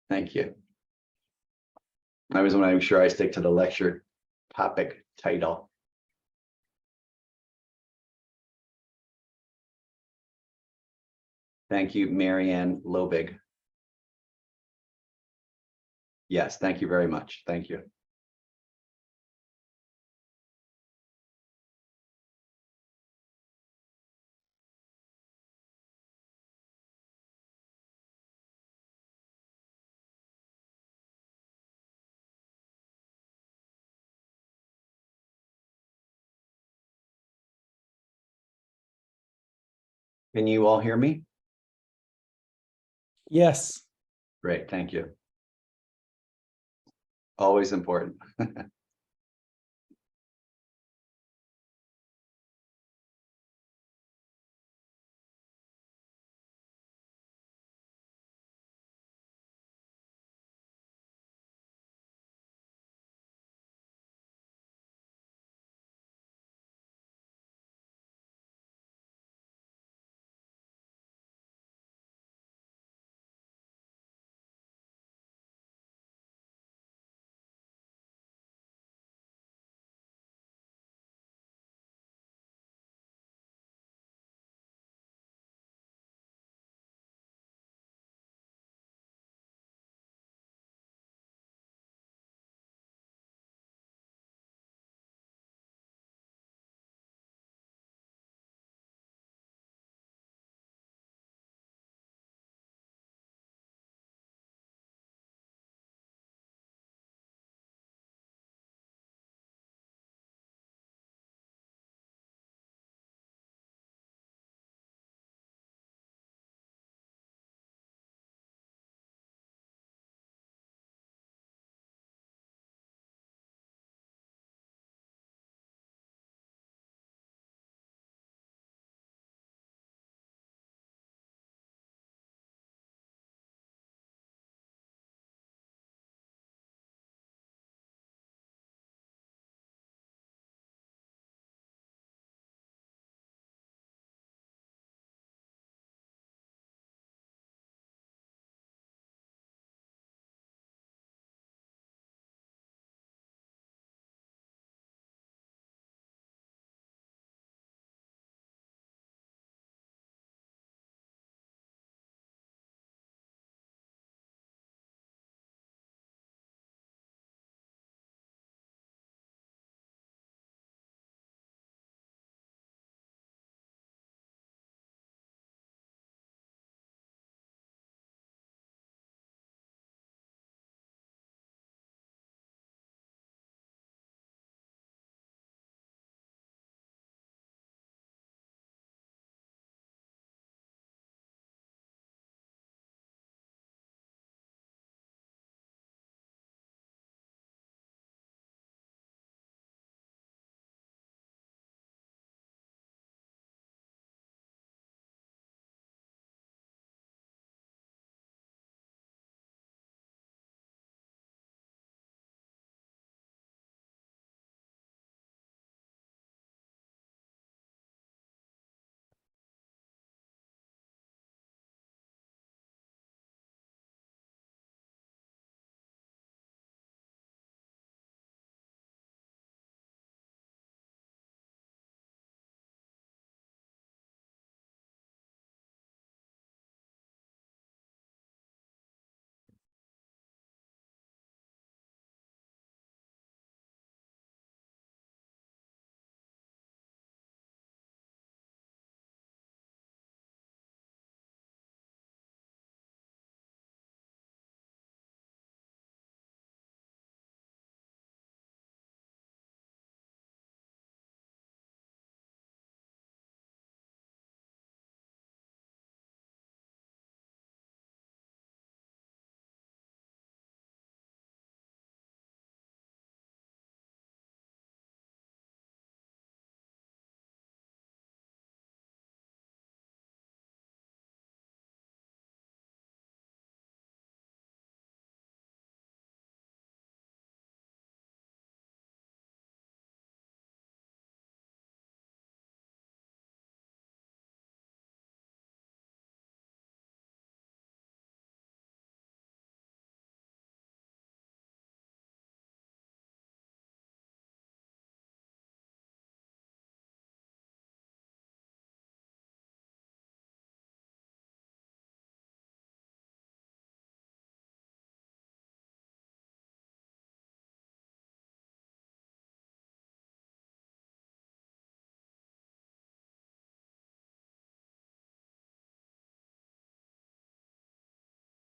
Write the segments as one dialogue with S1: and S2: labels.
S1: Thank you. I always want to make sure I stick to the lecture topic title. Thank you, Marianne Lobig. Yes, thank you very much. Thank you. Can you all hear me?
S2: Yes.
S1: Great, thank you. Always important.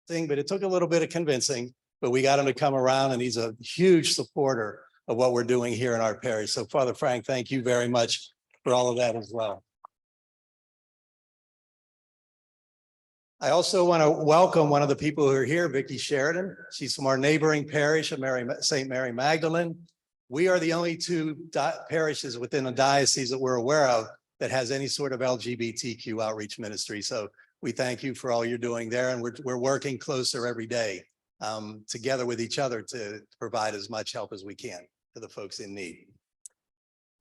S2: but it took a little bit of convincing, but we got him to come around, and he's a huge supporter of what we're doing here in our parish. So Father Frank, thank you very much for all of that as well. I also want to welcome one of the people who are here, Vicki Sheridan. She's from our neighboring parish of St. Mary Magdalene. We are the only two parishes within a diocese that we're aware of that has any sort of LGBTQ outreach ministry. So we thank you for all you're doing there, and we're working closer every day together with each other to provide as much help as we can to the folks in need.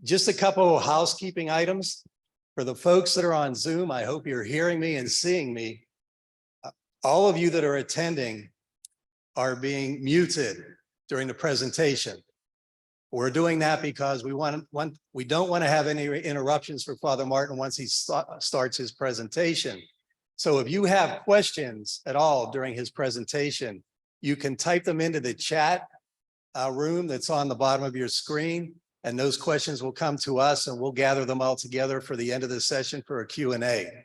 S2: Just a couple of housekeeping items. For the folks that are on Zoom, I hope you're hearing me and seeing me. All of you that are attending are being muted during the presentation. We're doing that because we don't want to have any interruptions for Father Martin once he starts his presentation. So if you have questions at all during his presentation, you can type them into the chat room that's on the bottom of your screen, and those questions will come to us, and we'll gather them all together for the end of the session for a Q&A.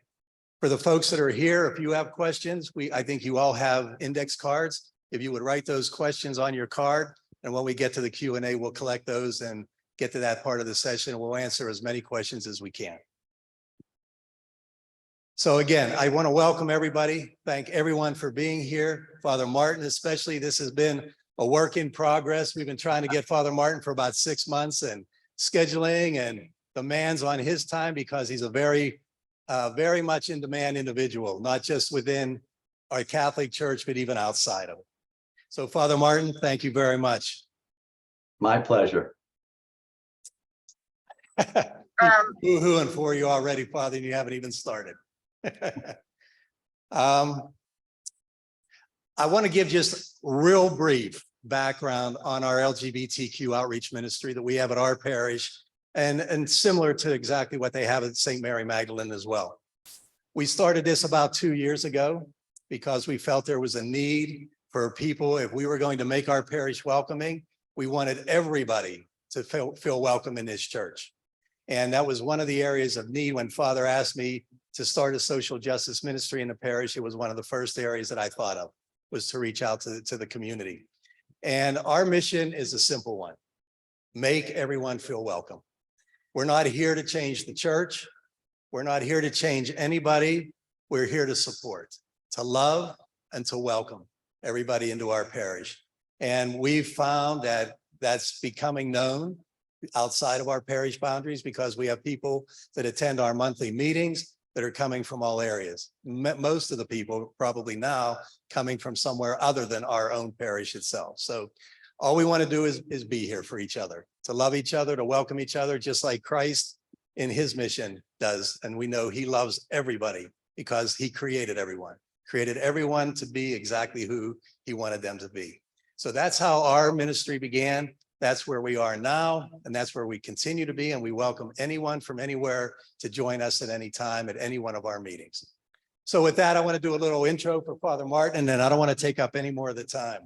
S2: For the folks that are here, if you have questions, I think you all have index cards. If you would write those questions on your card, and when we get to the Q&A, we'll collect those and get to that part of the session. We'll answer as many questions as we can. So again, I want to welcome everybody. Thank everyone for being here. Father Martin, especially, this has been a work in progress. We've been trying to get Father Martin for about 6 months, and scheduling and demands on his time, because he's a very much in demand individual, not just within our Catholic Church, but even outside of it. So Father Martin, thank you very much.
S1: My pleasure.
S2: Boo-hooing for you already, Father, and you haven't even started. I want to give just real brief background on our LGBTQ outreach ministry that we have at our parish, and similar to exactly what they have at St. Mary Magdalene as well. We started this about 2 years ago because we felt there was a need for people. If we were going to make our parish welcoming, we wanted everybody to feel welcome in this church. And that was one of the areas of need. When Father asked me to start a social justice ministry in the parish, it was one of the first areas that I thought of, was to reach out to the community. And our mission is a simple one: make everyone feel welcome. We're not here to change the church. We're not here to change anybody. We're here to support, to love, and to welcome everybody into our parish. And we've found that that's becoming known outside of our parish boundaries, because we have people that attend our monthly meetings that are coming from all areas. Most of the people probably now coming from somewhere other than our own parish itself. So all we want to do is be here for each other, to love each other, to welcome each other, just like Christ in his mission does. And we know he loves everybody because he created everyone to be exactly who he wanted them to be. So that's how our ministry began. That's where we are now, and that's where we continue to be. And we welcome anyone from anywhere to join us at any time at any one of our meetings. So with that, I want to do a little intro for Father Martin, and then I don't want to take up any more of the time.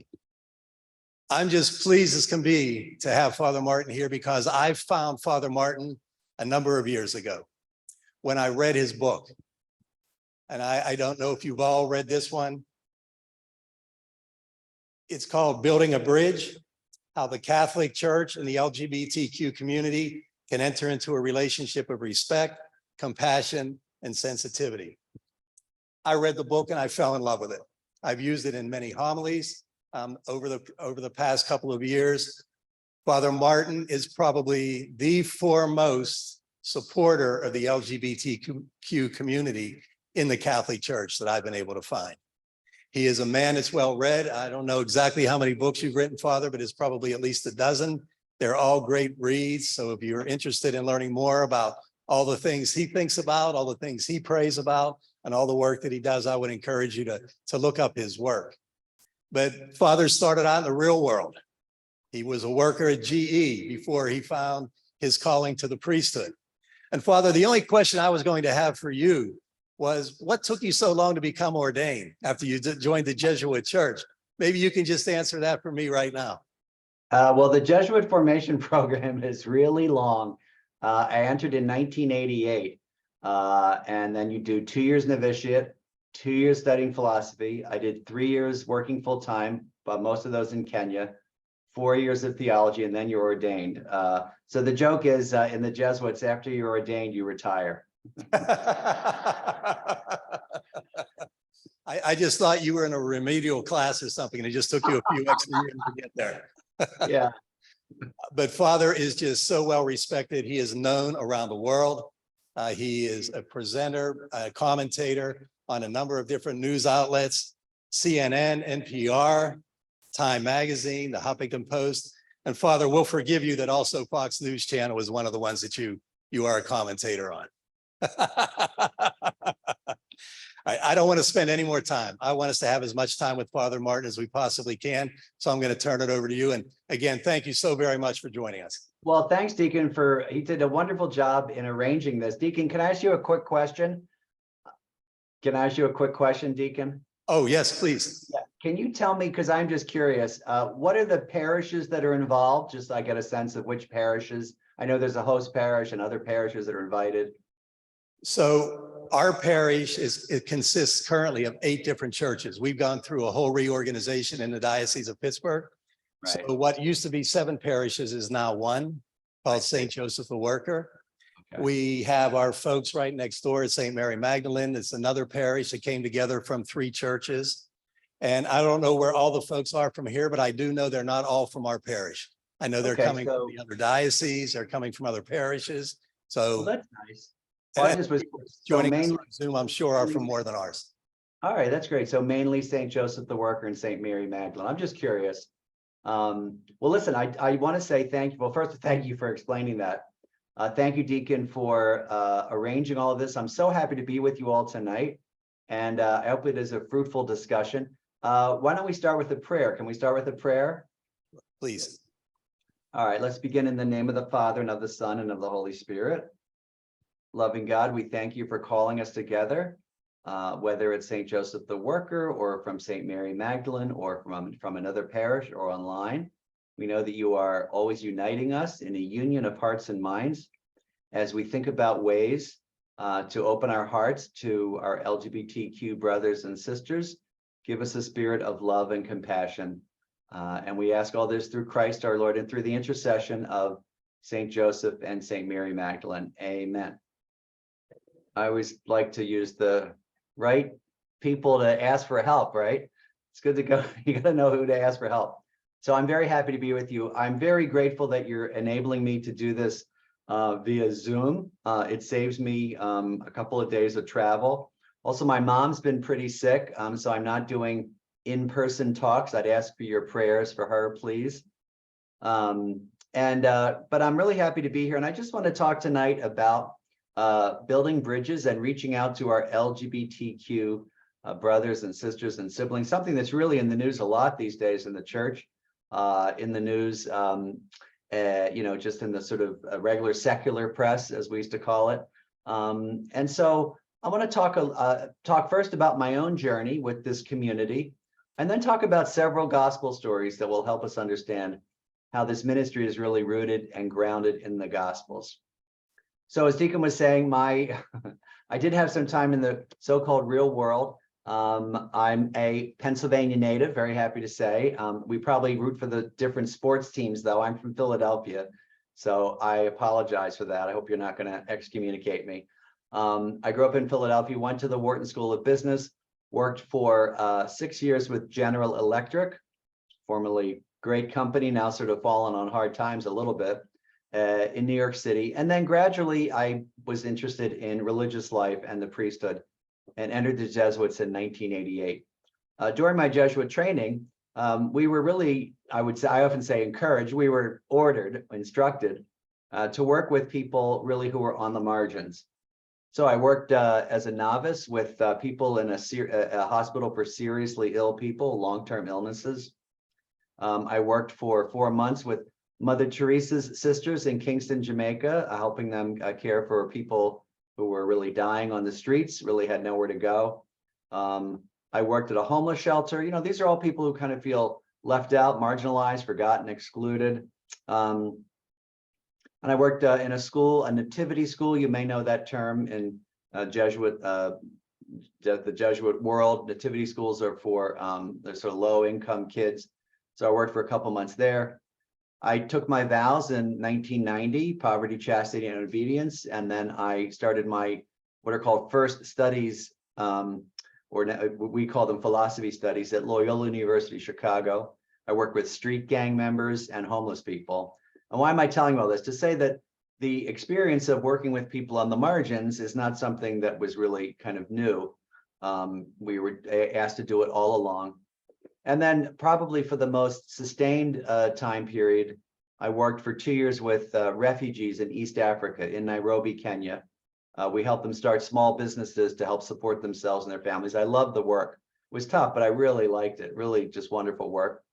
S2: I'm just pleased as can be to have Father Martin here, because I found Father Martin a number of years ago when I read his book. And I don't know if you've all read this one. It's called Building a Bridge: How the Catholic Church and the LGBTQ community can enter into a relationship of respect, compassion, and sensitivity. I read the book and I fell in love with it. I've used it in many homilies over the past couple of years. Father Martin is probably the foremost supporter of the LGBTQ community in the Catholic Church that I've been able to find. He is a man that's well read. I don't know exactly how many books you've written, Father, but it's probably at least a dozen. They're all great reads. So if you're interested in learning more about all the things he thinks about, all the things he prays about, and all the work that he does, I would encourage you to look up his work. But Father started out in the real world. He was a worker at GE before he found his calling to the priesthood. And Father, the only question I was going to have for you was, what took you so long to become ordained after you joined the Jesuit church? Maybe you can just answer that for me right now.
S1: Well, the Jesuit formation program is really long. I entered in 1988, and then you do 2 years novitiate, 2 years studying philosophy. I did 3 years working full time, but most of those in Kenya. 4 years of theology, and then you're ordained. So the joke is, in the Jesuits, after you're ordained, you retire.
S2: I just thought you were in a remedial class or something, and it just took you a few extra years to get there.
S1: Yeah.
S2: But Father is just so well respected. He is known around the world. He is a presenter, a commentator on a number of different news outlets, CNN, NPR, Time Magazine, the Huffington Post. And Father, we'll forgive you that also Fox News Channel is one of the ones that you are a commentator on. I don't want to spend any more time. I want us to have as much time with Father Martin as we possibly can. So I'm going to turn it over to you. And again, thank you so very much for joining us.
S1: Well, thanks, Deacon, he did a wonderful job in arranging this. Deacon, can I ask you a quick question? Deacon?
S2: Oh, yes, please.
S1: Yeah. Can you tell me, because I'm just curious, what are the parishes that are involved? Just so I get a sense of which parishes. I know there's a host parish and other parishes that are invited.
S2: So our parish consists currently of 8 different churches. We've gone through a whole reorganization in the Diocese of Pittsburgh.
S1: Right.
S2: So what used to be 7 parishes is now 1, called St. Joseph the Worker.
S1: Okay.
S2: We have our folks right next door at St. Mary Magdalene. It's another parish that came together from 3 churches. And I don't know where all the folks are from here, but I do know they're not all from our parish. I know they're coming from the other dioceses, they're coming from other parishes. So
S1: well, that's nice. Well, I just was
S2: joining us on Zoom, I'm sure, are from more than ours.
S1: All right, that's great. So mainly St. Joseph the Worker and St. Mary Magdalene. I'm just curious. Well, listen, I want to say thank you. Well, first, thank you for explaining that. Thank you, Deacon, for arranging all of this. I'm so happy to be with you all tonight. And I hope it is a fruitful discussion. Why don't we start with a prayer? Can we start with a prayer?
S2: Please.
S1: All right, let's begin in the name of the Father and of the Son and of the Holy Spirit. Loving God, we thank you for calling us together, whether it's St. Joseph the Worker or from St. Mary Magdalene or from another parish or online. We know that you are always uniting us in a union of hearts and minds as we think about ways to open our hearts to our LGBTQ brothers and sisters. Give us a spirit of love and compassion. And we ask all this through Christ our Lord and through the intercession of St. Joseph and St. Mary Magdalene. Amen. I always like to use the right people to ask for help, right? It's good to go. You got to know who to ask for help. So I'm very happy to be with you. I'm very grateful that you're enabling me to do this via Zoom. It saves me a couple of days of travel. Also, my mom's been pretty sick, so I'm not doing in-person talks. I'd ask for your prayers for her, please. But I'm really happy to be here. And I just want to talk tonight about building bridges and reaching out to our LGBTQ brothers and sisters and siblings, something that's really in the news a lot these days in the church, in the news, just in the sort of regular secular press, as we used to call it. And so I want to talk first about my own journey with this community, and then talk about several gospel stories that will help us understand how this ministry is really rooted and grounded in the Gospels. So as Deacon was saying, I did have some time in the so-called real world. I'm a Pennsylvania native, very happy to say. We probably root for the different sports teams, though. I'm from Philadelphia, so I apologize for that. I hope you're not going to excommunicate me. I grew up in Philadelphia, went to the Wharton School of Business, worked for 6 years with General Electric, formerly great company, now sort of fallen on hard times a little bit, in New York City. And then gradually I was interested in religious life and the priesthood and entered the Jesuits in 1988. During my Jesuit training, we were really, I often say encouraged, we were instructed to work with people really who were on the margins. So I worked as a novice with people in a hospital for seriously ill people, long-term illnesses. I worked for 4 months with Mother Teresa's sisters in Kingston, Jamaica, helping them care for people who were really dying on the streets, really had nowhere to go. I worked at a homeless shelter. You know, these are all people who kind of feel left out, marginalized, forgotten, excluded. And I worked in a school, a nativity school. You may know that term in Jesuit the Jesuit world. Nativity schools are for the sort of low income kids. So I worked for a couple months there. I took my vows in 1990, poverty, chastity, and obedience. And then I started my what are called first studies, we call them philosophy studies at Loyola University, Chicago. I work with street gang members and homeless people. And why am I telling you all this? To say that the experience of working with people on the margins is not something that was really kind of new. We were asked to do it all along. And then probably for the most sustained time period, I worked for 2 years with refugees in East Africa, in Nairobi, Kenya. We helped them start small businesses to help support themselves and their families. I loved the work. It was tough, but I really liked it. Really just wonderful work.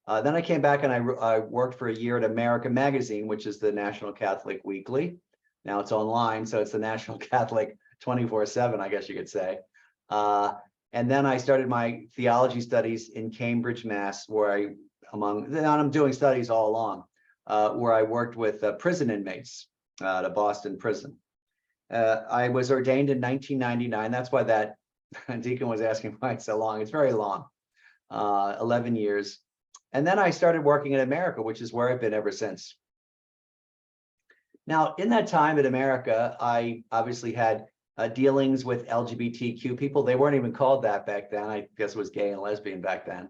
S1: Then I came back and I worked for a year at America Magazine, which is the National Catholic Weekly. Now it's online, so it's the National Catholic 24/7, I guess you could say. And then I started my theology studies in Cambridge, Mass, where I'm doing studies all along, where I worked with prison inmates at a Boston prison. I was ordained in 1999. That's why that deacon was asking why it's so long. It's very long, 11 years. And then I started working in America, which is where I've been ever since. Now, in that time at America, I obviously had dealings with LGBTQ people. They weren't even called that back then. I guess it was gay and lesbian back then.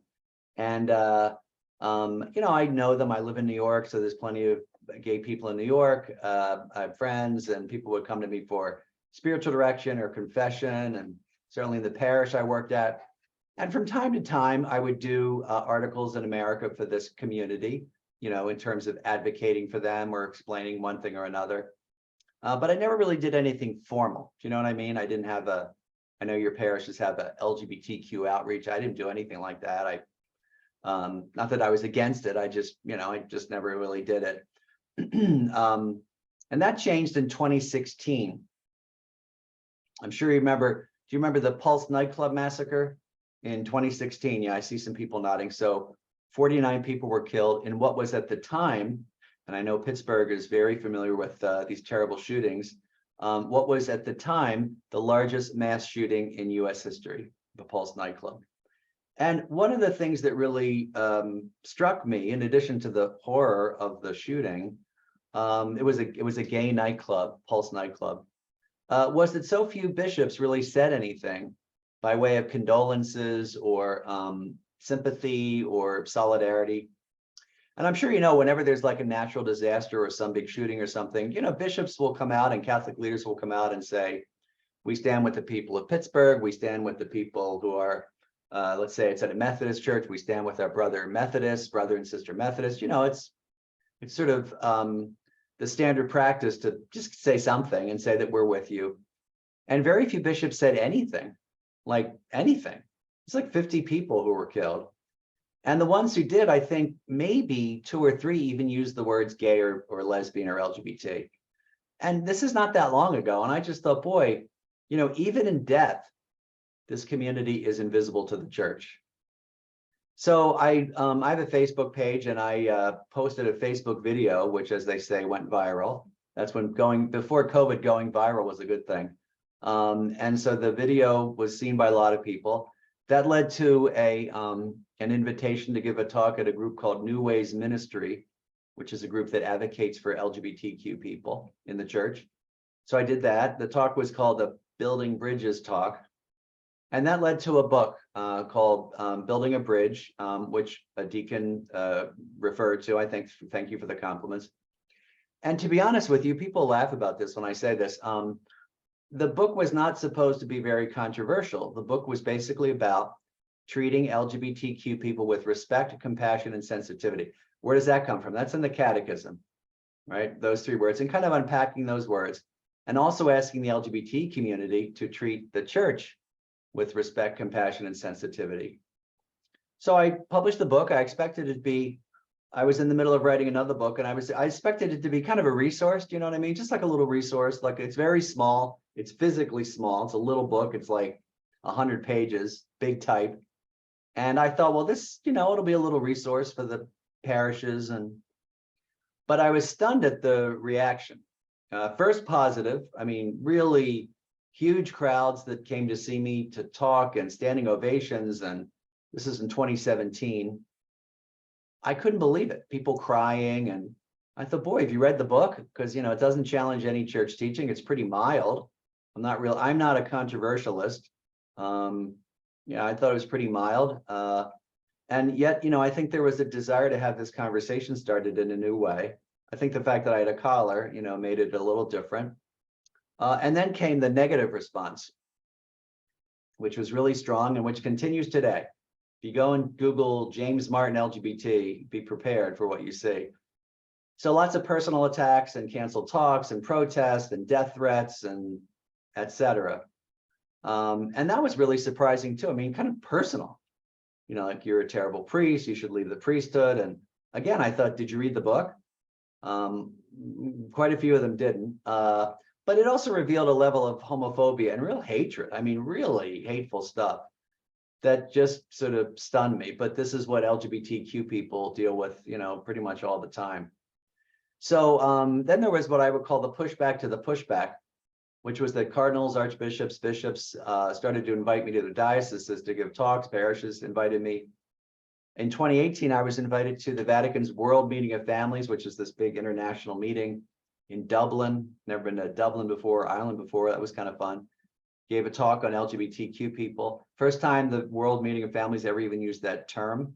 S1: And, I know them. I live in New York, so there's plenty of gay people in New York. I have friends, and people would come to me for spiritual direction or confession, and certainly in the parish I worked at. And from time to time, I would do articles in America for this community, in terms of advocating for them or explaining one thing or another. But I never really did anything formal. Do you know what I mean? I didn't have I know your parishes have a LGBTQ outreach. I didn't do anything like that. Not that I was against it. I just never really did it. And that changed in 2016. I'm sure you remember. Do you remember the Pulse nightclub massacre in 2016? Yeah, I see some people nodding. So 49 people were killed in what was at the time, and I know Pittsburgh is very familiar with these terrible shootings, what was at the time the largest mass shooting in US history, the Pulse nightclub. And one of the things that really struck me, in addition to the horror of the shooting, it was a gay nightclub, Pulse nightclub, was that so few bishops really said anything by way of condolences or sympathy or solidarity. And I'm sure whenever there's like a natural disaster or some big shooting or something, bishops will come out and Catholic leaders will come out and say, we stand with the people of Pittsburgh, we stand with the people who are, let's say it's at a Methodist church, we stand with our brother and sister Methodist. It's sort of the standard practice to just say something and say that we're with you. And very few bishops said anything, like anything. It's like 50 people who were killed. And the ones who did, I think maybe 2 or 3 even used the words gay or lesbian or LGBT. And this is not that long ago. And I just thought, boy, even in death, this community is invisible to the church. So I have a Facebook page, and I posted a Facebook video, which, as they say, went viral. That's when before COVID, going viral was a good thing. And so the video was seen by a lot of people. That led to an invitation to give a talk at a group called New Ways Ministry, which is a group that advocates for LGBTQ people in the church. So I did that. The talk was called the Building Bridges Talk. And that led to a book called Building a Bridge, which a deacon referred to. I think, thank you for the compliments. And to be honest with you, people laugh about this when I say this. The book was not supposed to be very controversial. The book was basically about treating LGBTQ people with respect, compassion, and sensitivity. Where does that come from? That's in the catechism, right? Those 3 words, and kind of unpacking those words, and also asking the LGBT community to treat the church with respect, compassion, and sensitivity. So I published the book. I expected it to be, I was in the middle of writing another book, and I expected it to be kind of a resource. Do you know what I mean? Just like a little resource. Like, it's very small. It's physically small. It's a little book. It's like 100 pages, big type. And I thought, well, this, it'll be a little resource for the parishes. But I was stunned at the reaction. First positive. I mean, really huge crowds that came to see me to talk and standing ovations. And this is in 2017. I couldn't believe it. People crying. And I thought, boy, have you read the book? Because, it doesn't challenge any church teaching. It's pretty mild. I'm not a controversialist. I thought it was pretty mild. And yet, I think there was a desire to have this conversation started in a new way. I think the fact that I had a collar, made it a little different. And then came the negative response, which was really strong and which continues today. If you go and Google James Martin LGBT, be prepared for what you see. So lots of personal attacks and canceled talks and protests and death threats and etc. And that was really surprising too. I mean, kind of personal, like you're a terrible priest, you should leave the priesthood. And again, I thought, did you read the book? Quite a few of them didn't. But it also revealed a level of homophobia and real hatred. I mean, really hateful stuff that just sort of stunned me. But this is what LGBTQ people deal with, pretty much all the time. So then there was what I would call the pushback to the pushback, which was that cardinals, archbishops, bishops started to invite me to their dioceses to give talks. Parishes invited me. In 2018, I was invited to the Vatican's World Meeting of Families, which is this big international meeting in Dublin. Never been to Dublin before, Ireland before. That was kind of fun. Gave a talk on LGBTQ people. First time the World Meeting of Families ever even used that term.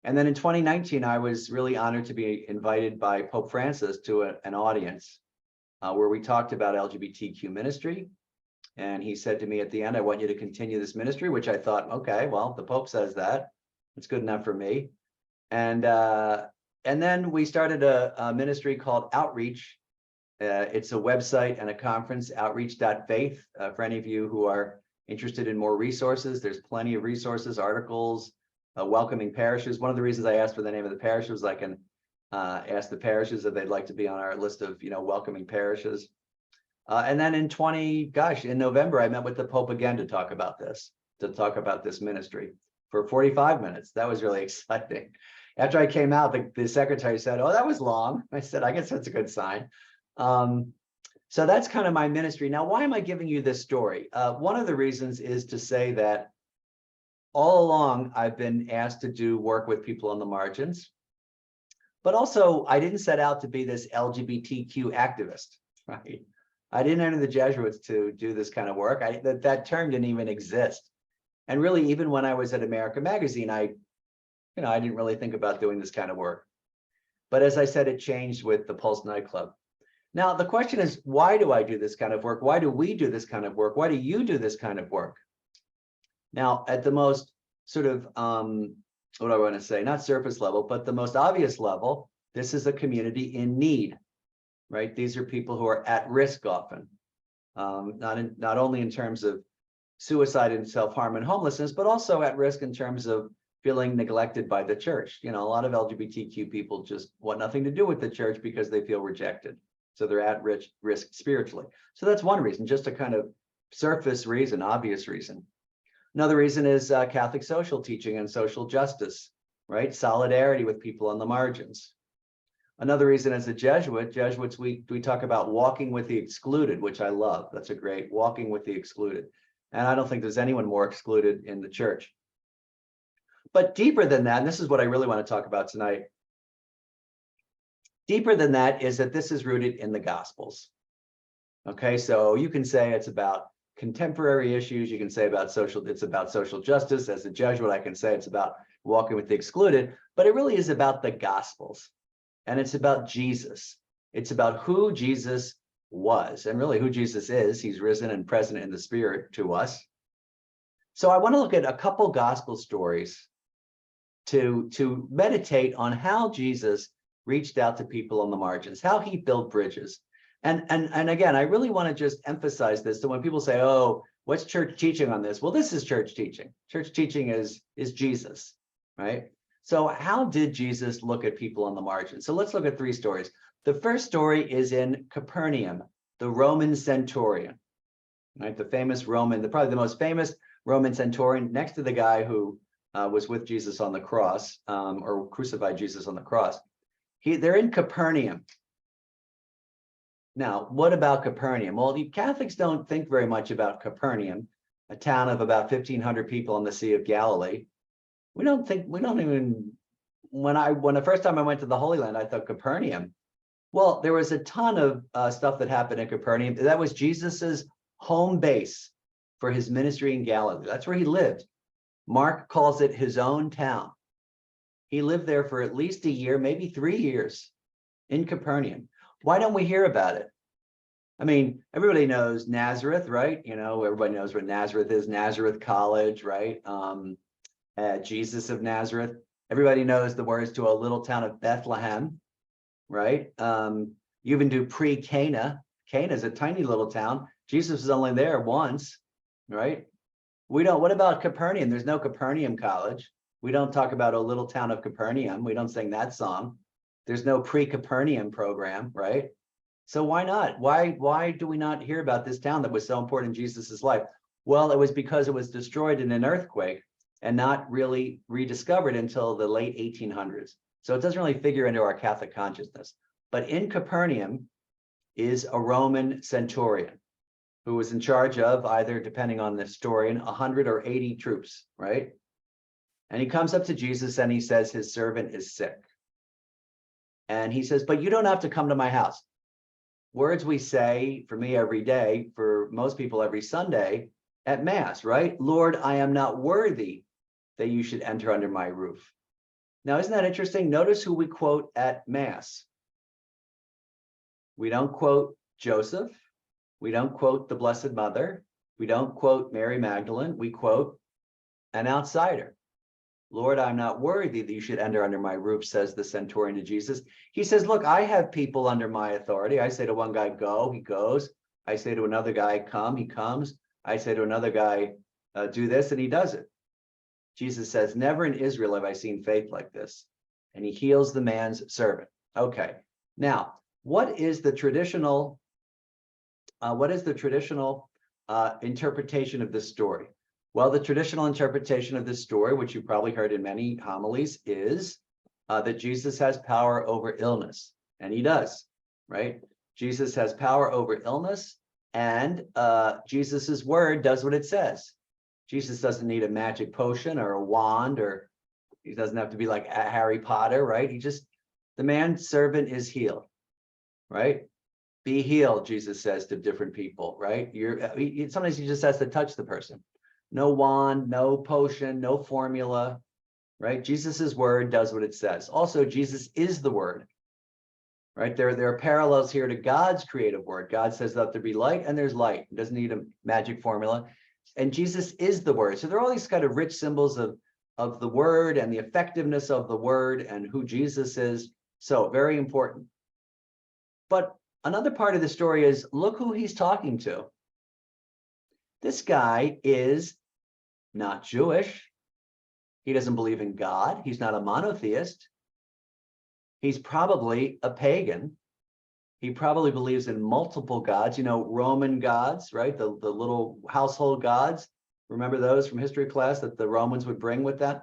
S1: And then in 2019, I was really honored to be invited by Pope Francis to an audience where we talked about LGBTQ ministry. And he said to me at the end, I want you to continue this ministry, which I thought, okay, well, the Pope says that. It's good enough for me. And then we started a ministry called Outreach. It's a website and a conference, outreach.faith. For any of you who are interested in more resources, there's plenty of resources, articles, welcoming parishes. One of the reasons I asked for the name of the parish was I can ask the parishes if they'd like to be on our list of, welcoming parishes. And then in November, I met with the Pope again to talk about this ministry for 45 minutes. That was really exciting. After I came out, the secretary said, oh, that was long. I said, I guess that's a good sign. So that's kind of my ministry. Now, why am I giving you this story? One of the reasons is to say that all along, I've been asked to do work with people on the margins, but also I didn't set out to be this LGBTQ activist, right? I didn't enter the Jesuits to do this kind of work. That term didn't even exist. And really, even when I was at America Magazine, I didn't really think about doing this kind of work. But as I said, it changed with the Pulse nightclub. Now, the question is, why do I do this kind of work? Why do we do this kind of work? Why do you do this kind of work? Now, at the most sort of, what do I want to say? Not surface level, but the most obvious level, this is a community in need, right? These are people who are at risk often, not only in terms of suicide and self-harm and homelessness, but also at risk in terms of feeling neglected by the church. A lot of LGBTQ people just want nothing to do with the church because they feel rejected. So they're at risk spiritually. So that's one reason, just a kind of surface reason, obvious reason. Another reason is Catholic social teaching and social justice, right? Solidarity with people on the margins. Another reason as a Jesuits, we talk about walking with the excluded, which I love. That's a great walking with the excluded. And I don't think there's anyone more excluded in the church. But deeper than that, and this is what I really want to talk about tonight, deeper than that is that this is rooted in the Gospels. Okay, so you can say it's about contemporary issues. You can say it's about social justice. As a Jesuit, I can say it's about walking with the excluded, but it really is about the Gospels. And it's about Jesus. It's about who Jesus was and really who Jesus is. He's risen and present in the Spirit to us. So I want to look at a couple gospel stories to meditate on how Jesus reached out to people on the margins, how he built bridges. And again, I really want to just emphasize this. So when people say, oh, what's church teaching on this? Well, this is church teaching. Church teaching is Jesus, right? So how did Jesus look at people on the margins? So let's look at three stories. The first story is in Capernaum, the Roman centurion, right? The famous Roman, probably the most famous Roman centurion, next to the guy who was with Jesus on the cross, or crucified Jesus on the cross. They're in Capernaum. Now, what about Capernaum? Well, the Catholics don't think very much about Capernaum, a town of about 1,500 people on the Sea of Galilee. We don't even, when the first time I went to the Holy Land, I thought Capernaum. Well, there was a ton of stuff that happened in Capernaum. That was Jesus's home base for his ministry in Galilee. That's where he lived. Mark calls it his own town. He lived there for at least a year, maybe 3 years in Capernaum. Why don't we hear about it? I mean, everybody knows Nazareth, right? You know, everybody knows what Nazareth is, Nazareth College, right? Jesus of Nazareth. Everybody knows the words to a little town of Bethlehem, right? You even do pre-Cana. Cana is a tiny little town. Jesus was only there once, right? What about Capernaum? There's no Capernaum College. We don't talk about a little town of Capernaum. We don't sing that song. There's no pre-Capernaum program, right? So why not? Why do we not hear about this town that was so important in Jesus's life? Well, it was because it was destroyed in an earthquake and not really rediscovered until the late 1800s. So it doesn't really figure into our Catholic consciousness. But in Capernaum is a Roman centurion who was in charge of either, depending on the historian, 100 or 80 troops, right? And he comes up to Jesus and he says his servant is sick. And he says, but you don't have to come to my house. Words we say, for me every day, for most people every Sunday at Mass, right? Lord, I am not worthy that you should enter under my roof. Now, isn't that interesting? Notice who we quote at Mass. We don't quote Joseph. We don't quote the Blessed Mother. We don't quote Mary Magdalene. We quote an outsider. Lord, I'm not worthy that you should enter under my roof, says the centurion to Jesus. He says, look, I have people under my authority. I say to one guy, go, he goes. I say to another guy, come, he comes. I say to another guy, do this, and he does it. Jesus says, never in Israel have I seen faith like this. And he heals the man's servant. Okay. Now, what is the traditional interpretation of this story? Well, the traditional interpretation of this story, which you probably heard in many homilies, is that Jesus has power over illness. And he does, right? Jesus has power over illness, and Jesus's word does what it says. Jesus doesn't need a magic potion or a wand, or he doesn't have to be like Harry Potter, right? The man's servant is healed, right? Be healed, Jesus says to different people, right? Sometimes he just has to touch the person. No wand, no potion, no formula, right? Jesus's word does what it says. Also, Jesus is the word, right? There are parallels here to God's creative word. God says, let there be light, and there's light. He doesn't need a magic formula. And Jesus is the word. So there are all these kind of rich symbols of the word and the effectiveness of the word and who Jesus is. So very important. But another part of the story is, look who he's talking to. This guy is not Jewish. He doesn't believe in God. He's not a monotheist. He's probably a pagan. He probably believes in multiple gods, you know, Roman gods, right? The little household gods. Remember those from history class that the Romans would bring with them?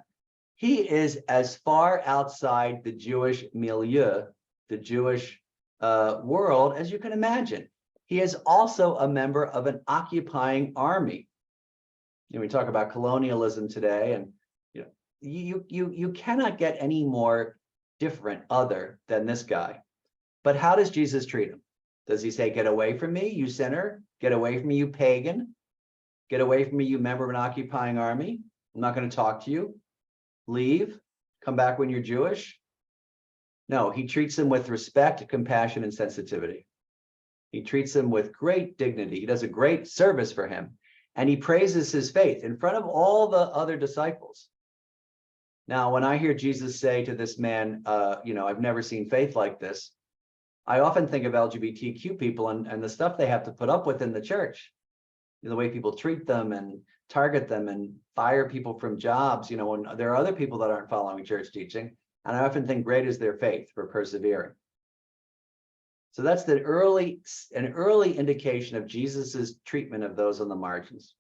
S1: He is as far outside the Jewish milieu, the Jewish world, as you can imagine. He is also a member of an occupying army. You know, we talk about colonialism today, and you cannot get any more different other than this guy. But how does Jesus treat him? Does he say, get away from me, you sinner? Get away from me, you pagan? Get away from me, you member of an occupying army? I'm not going to talk to you. Leave. Come back when you're Jewish. No, he treats him with respect, compassion, and sensitivity. He treats him with great dignity. He does a great service for him. And he praises his faith in front of all the other disciples. Now, when I hear Jesus say to this man, I've never seen faith like this, I often think of LGBTQ people and the stuff they have to put up with in the church. The way people treat them and target them and fire people from jobs, when there are other people that aren't following church teaching. And I often think great is their faith for persevering. So that's an early indication of Jesus's treatment of those on the margins.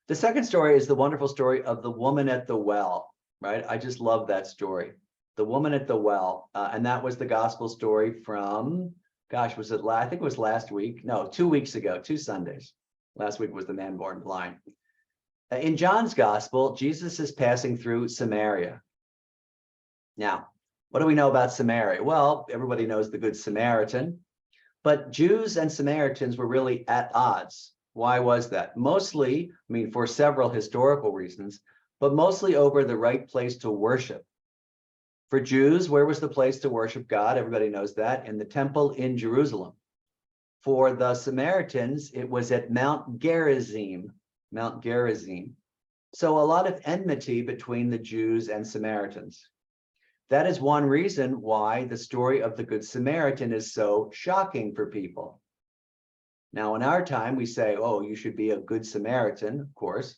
S1: The second story is the wonderful story of the woman at the well, right? I just love that story. The woman at the well, and that was the gospel story from gosh, was it, I think it was last week? No, 2 weeks ago, 2 Sundays. Last week was the man born blind. In John's gospel, Jesus is passing through Samaria. Now, what do we know about Samaria? Well, everybody knows the Good Samaritan, but Jews and Samaritans were really at odds. Why was that? Mostly, I mean, for several historical reasons, but mostly over the right place to worship. For Jews, where was the place to worship God? Everybody knows that, in the temple in Jerusalem. For the Samaritans, it was at Mount Gerizim. Mount Gerizim. So a lot of enmity between the Jews and Samaritans. That is one reason why the story of the Good Samaritan is so shocking for people. Now, in our time, we say, oh, you should be a good Samaritan, of course.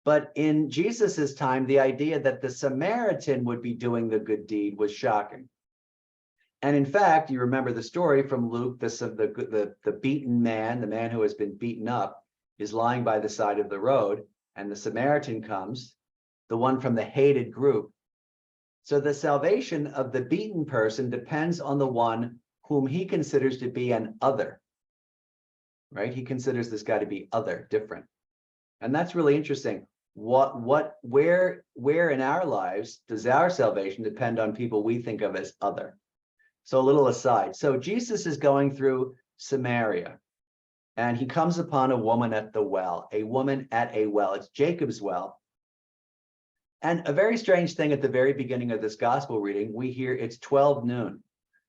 S1: But in Jesus's time, the idea that the Samaritan would be doing the good deed was shocking. And in fact, you remember the story from Luke, the beaten man, the man who has been beaten up, is lying by the side of the road, and the Samaritan comes, the one from the hated group. So the salvation of the beaten person depends on the one whom he considers to be an other, right? He considers this guy to be other, different. And that's really interesting. Where in our lives does our salvation depend on people we think of as other? So a little aside. So Jesus is going through Samaria, and he comes upon a woman at the well, a woman at a well. It's Jacob's well. And a very strange thing at the very beginning of this gospel reading, we hear it's 12 noon.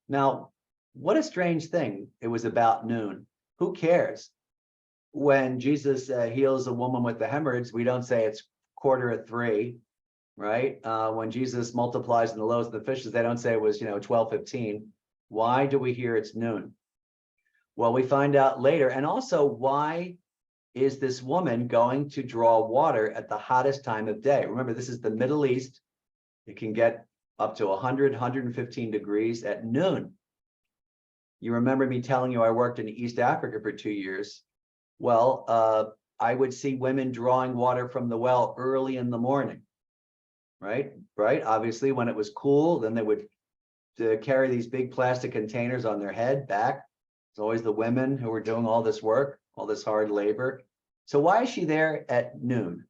S1: Now, what a strange thing. It was about noon. Who cares? When Jesus heals a woman with the hemorrhoids, we don't say it's 2:45, right? When Jesus multiplies in the loaves and the fishes, they don't say it was, 12:15. Why do we hear it's noon? Well, we find out later. And also, why is this woman going to draw water at the hottest time of day? Remember, this is the Middle East. It can get up to 100, 115 degrees at noon. You remember me telling you I worked in East Africa for 2 years. Well, I would see women drawing water from the well early in the morning, right? Obviously, when it was cool, then they would carry these big plastic containers on their head back. It's always the women who were doing all this work, all this hard labor. So why is she there at noon?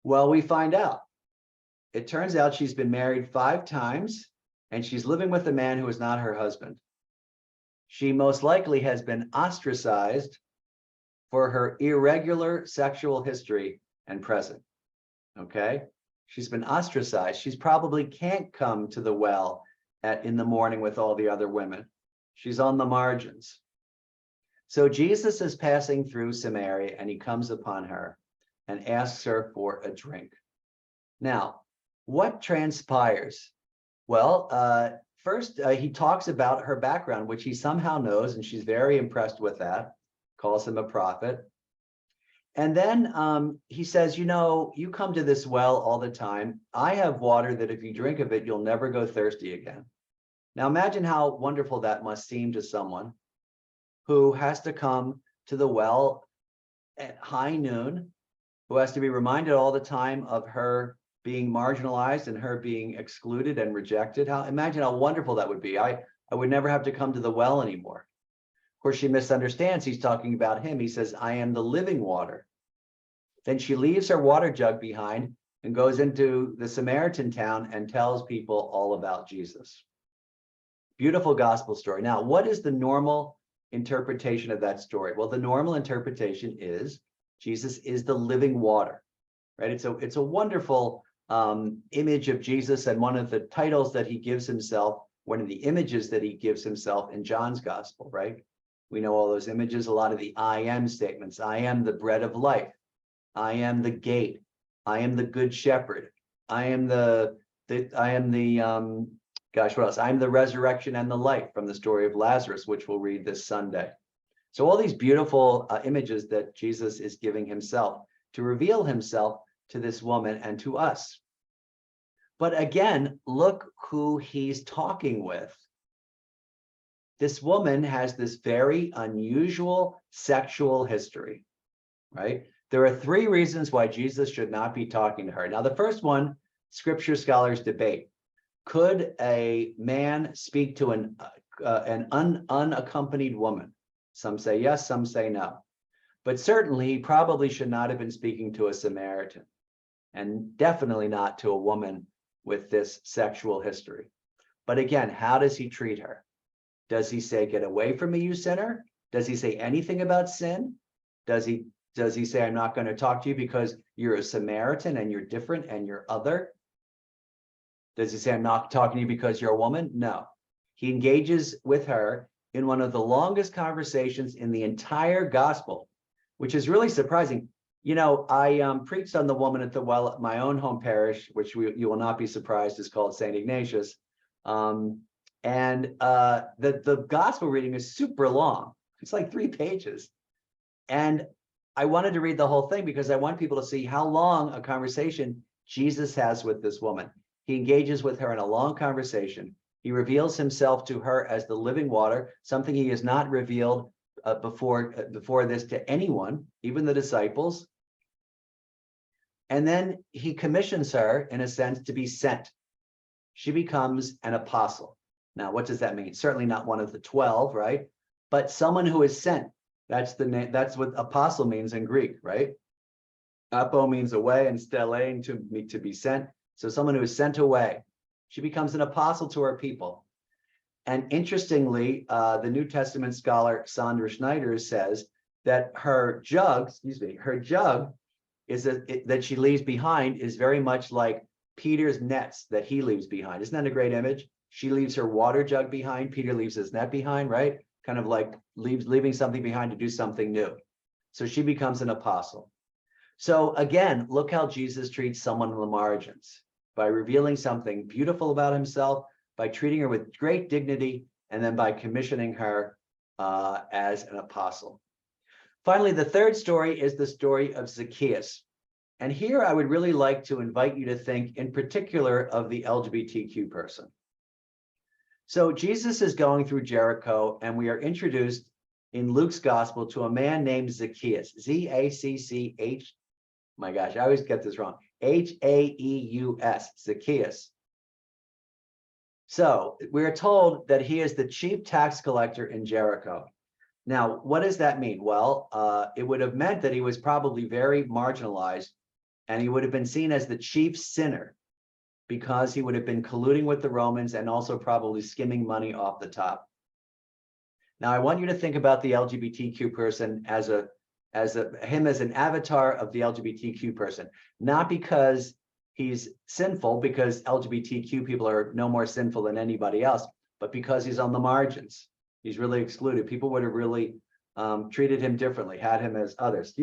S1: Well, we find out. It turns out she's been married 5 times, and she's living with a man who is not her husband. She most likely has been ostracized for her irregular sexual history and present, okay? She's been ostracized. She's probably can't come to the well in the morning with all the other women. She's on the margins. So Jesus is passing through Samaria, and he comes upon her and asks her for a drink. Now, what transpires? Well, first, he talks about her background, which he somehow knows, and she's very impressed with that, calls him a prophet. And then he says, you come to this well all the time. I have water that if you drink of it, you'll never go thirsty again. Now, imagine how wonderful that must seem to someone who has to come to the well at high noon, who has to be reminded all the time of her being marginalized and her being excluded and rejected. Imagine how wonderful that would be. I would never have to come to the well anymore. Of course, she misunderstands. He's talking about him. He says, I am the living water. Then she leaves her water jug behind and goes into the Samaritan town and tells people all about Jesus. Beautiful gospel story. Now, what is the normal interpretation of that story? Well, the normal interpretation is Jesus is the living water, right? It's a wonderful image of Jesus, and one of the titles that he gives himself, one of the images that he gives himself in John's gospel, right? We know all those images, a lot of the I am statements. I am the bread of life. I am the gate. I am the good shepherd. I am gosh, what else? I'm the resurrection and the life, from the story of Lazarus, which we'll read this Sunday. So all these beautiful images that Jesus is giving himself to reveal himself to this woman and to us. But again, look who he's talking with. This woman has this very unusual sexual history, right? There are 3 reasons why Jesus should not be talking to her. Now, the first one, scripture scholars debate. Could a man speak to unaccompanied woman. Some say yes, some say no. But certainly he probably should not have been speaking to a Samaritan, and definitely not to a woman with this sexual history. But again, how does he treat her? Does he say, get away from me, you sinner? Does he say anything about sin? Does he say, I'm not going to talk to you because you're a Samaritan and you're different and you're other? Does he say, I'm not talking to you because you're a woman? No. He engages with her in one of the longest conversations in the entire gospel, which is really surprising. You know, I preached on the woman at the well at my own home parish, which you will not be surprised is called St. Ignatius. The gospel reading is super long. It's like 3 pages. And I wanted to read the whole thing because I want people to see how long a conversation Jesus has with this woman. He engages with her in a long conversation. He reveals himself to her as the living water, something he has not revealed before this to anyone, even the disciples. And then he commissions her, in a sense, to be sent. She becomes an apostle. Now, what does that mean? Certainly not one of the 12, right? But someone who is sent. That's the name. That's what apostle means in Greek, right? Apo means away, and stelein to be sent. So someone who is sent away. She becomes an apostle to her people. And interestingly, the New Testament scholar Sandra Schneider says that her jug is that she leaves behind is very much like Peter's nets that he leaves behind. Isn't that a great image? She leaves her water jug behind. Peter leaves his net behind, right? Kind of like leaving something behind to do something new. So she becomes an apostle. So again, look how Jesus treats someone in the margins by revealing something beautiful about himself, by treating her with great dignity, and then by commissioning her as an apostle. Finally, the third story is the story of Zacchaeus. And here I would really like to invite you to think in particular of the LGBTQ person. So Jesus is going through Jericho, and we are introduced in Luke's gospel to a man named Zacchaeus, Z-A-C-C-H, my gosh, I always get this wrong, H-A-E-U-S, Zacchaeus. So we are told that he is the chief tax collector in Jericho. Now, what does that mean? Well, it would have meant that he was probably very marginalized, and he would have been seen as the chief sinner because he would have been colluding with the Romans and also probably skimming money off the top. Now, I want you to think about the LGBTQ person as an avatar of the LGBTQ person, not because he's sinful, because LGBTQ people are no more sinful than anybody else, but because he's on the margins. He's really excluded. People would have really treated him differently, had him as others,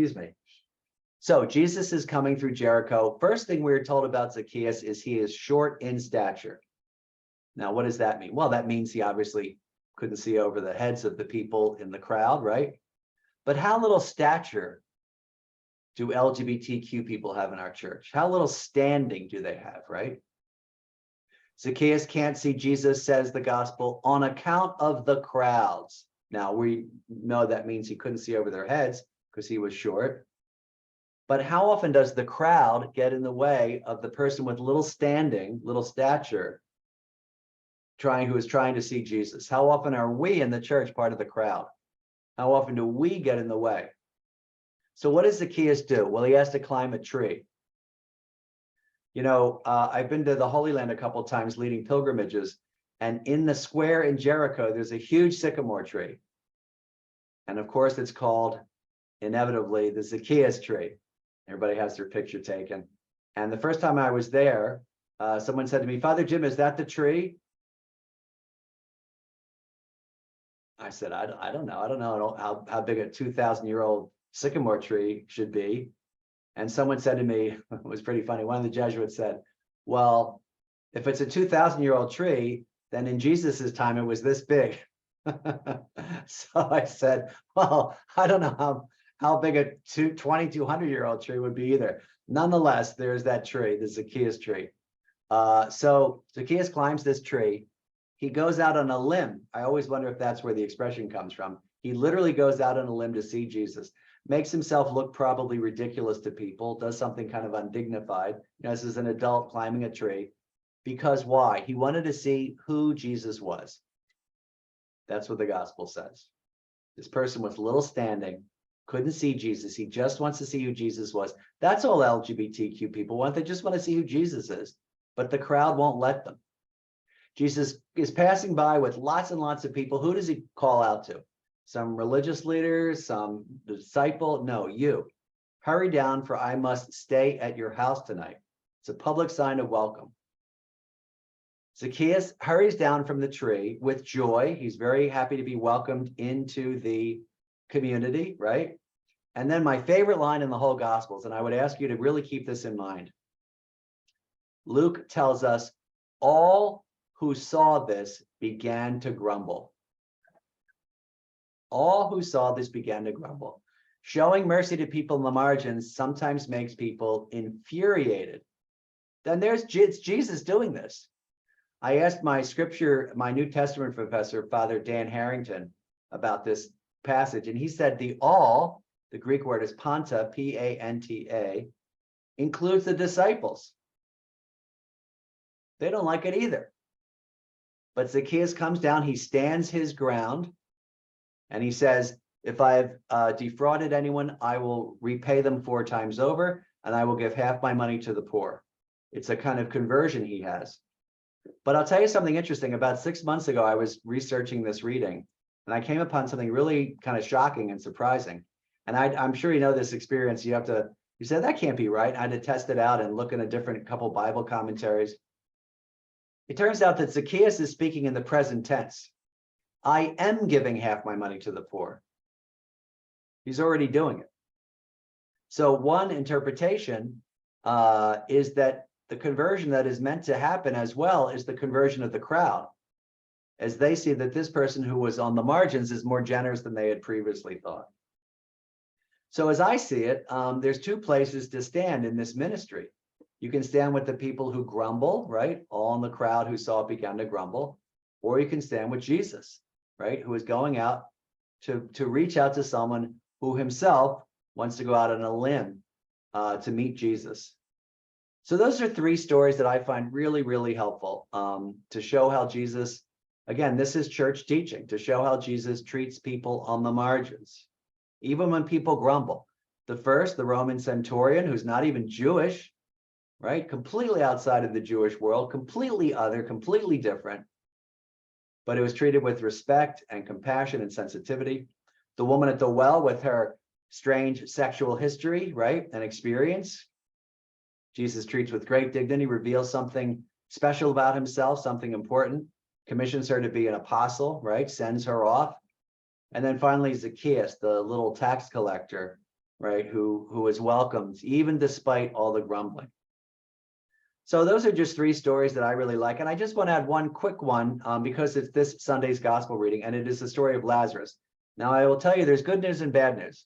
S1: So Jesus is coming through Jericho. First thing we're told about Zacchaeus is he is short in stature. Now, what does that mean? Well, that means he obviously couldn't see over the heads of the people in the crowd, right? But how little stature do LGBTQ people have in our church? How little standing do they have, right? Zacchaeus can't see Jesus, says the gospel, on account of the crowds. Now, we know that means he couldn't see over their heads because he was short. But how often does the crowd get in the way of the person with little standing, little stature, who is trying to see Jesus? How often are we in the church part of the crowd? How often do we get in the way? So what does Zacchaeus do? Well, he has to climb a tree. You know, I've been to the Holy Land a couple of times leading pilgrimages, and in the square in Jericho, there's a huge sycamore tree. And of course, it's called, inevitably, the Zacchaeus tree. Everybody has their picture taken. And the first time I was there, someone said to me, Father Jim, is that the tree? I said, I don't know. I don't know how big a 2,000-year-old sycamore tree should be. And someone said to me, it was pretty funny. One of the Jesuits said, well, if it's a 2,000-year-old tree, then in Jesus's time, it was this big. So I said, well, I don't know how big a 2,200-year-old tree would be either. Nonetheless, there's that tree, the Zacchaeus tree. So Zacchaeus climbs this tree. He goes out on a limb. I always wonder if that's where the expression comes from. He literally goes out on a limb to see Jesus, makes himself look probably ridiculous to people, does something kind of undignified. You know, this is an adult climbing a tree. Because why? He wanted to see who Jesus was. That's what the gospel says. This person with little standing, couldn't see Jesus. He just wants to see who Jesus was. That's all LGBTQ people want. They just want to see who Jesus is, but the crowd won't let them. Jesus is passing by with lots and lots of people. Who does he call out to? Some religious leaders, some disciple? No, you. Hurry down, for I must stay at your house tonight. It's a public sign of welcome. Zacchaeus hurries down from the tree with joy. He's very happy to be welcomed into the community, right? And then my favorite line in the whole Gospels, and I would ask you to really keep this in mind. Luke tells us, all who saw this began to grumble. All who saw this began to grumble. Showing mercy to people in the margins sometimes makes people infuriated. Then it's Jesus doing this. I asked my New Testament professor, Father Dan Harrington, about this passage, and he said the Greek word is panta, P-A-N-T-A, includes the disciples. They don't like it either. But Zacchaeus comes down, he stands his ground, and he says, if I've defrauded anyone, I will repay them 4 times over, and I will give half my money to the poor. It's a kind of conversion he has. But I'll tell you something interesting. About 6 months ago, I was researching this reading, and I came upon something really kind of shocking and surprising. And I'm sure you know this experience. You said, that can't be right. I had to test it out and look in a couple Bible commentaries. It turns out that Zacchaeus is speaking in the present tense. I am giving half my money to the poor. He's already doing it. So one interpretation is that the conversion that is meant to happen as well is the conversion of the crowd, as they see that this person who was on the margins is more generous than they had previously thought. So as I see it, there's 2 places to stand in this ministry. You can stand with the people who grumble, right? All in the crowd who saw it began to grumble. Or you can stand with Jesus, right? Who is going out to reach out to someone who himself wants to go out on a limb to meet Jesus. So those are 3 stories that I find really, really helpful to show how Jesus, again, this is church teaching, to show how Jesus treats people on the margins, even when people grumble. The first, the Roman centurion, who's not even Jewish, right? Completely outside of the Jewish world, completely other, completely different, but it was treated with respect and compassion and sensitivity. The woman at the well with her strange sexual history, right? And experience. Jesus treats with great dignity, reveals something special about himself, something important, commissions her to be an apostle, right? Sends her off. And then finally, Zacchaeus, the little tax collector, right? Who is welcomed, even despite all the grumbling. So those are just 3 stories that I really like. And I just want to add one quick one because it's this Sunday's gospel reading, and it is the story of Lazarus. Now, I will tell you, there's good news and bad news.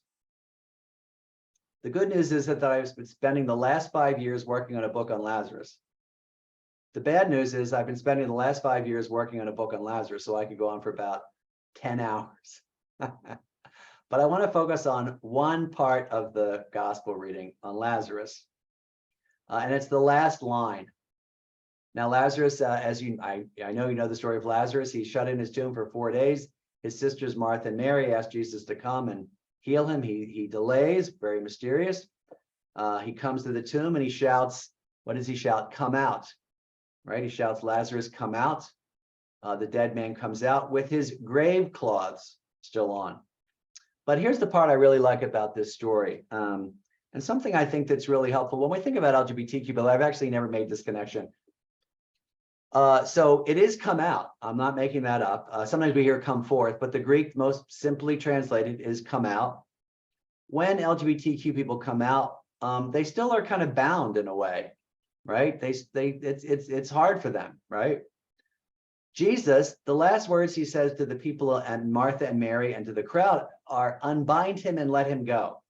S1: The good news is that I've been spending the last 5 years working on a book on Lazarus. The bad news is I've been spending the last 5 years working on a book on Lazarus, so I could go on for about 10 hours. But I want to focus on one part of the gospel reading on Lazarus. And it's the last line. Now, Lazarus, I know you know the story of Lazarus. He's shut in his tomb for 4 days. His sisters, Martha and Mary, asked Jesus to come and heal him. He delays, very mysterious. He comes to the tomb and he shouts, what does he shout? Come out, right? He shouts, Lazarus, come out. The dead man comes out with his grave clothes still on. But here's the part I really like about this story. And something I think that's really helpful when we think about LGBTQ, but I've actually never made this connection. So it is come out. I'm not making that up. Sometimes we hear come forth, but the Greek most simply translated is come out. When LGBTQ people come out, they still are kind of bound in a way, right? It's hard for them, right? Jesus, the last words he says to the people and Martha and Mary and to the crowd are unbind him and let him go.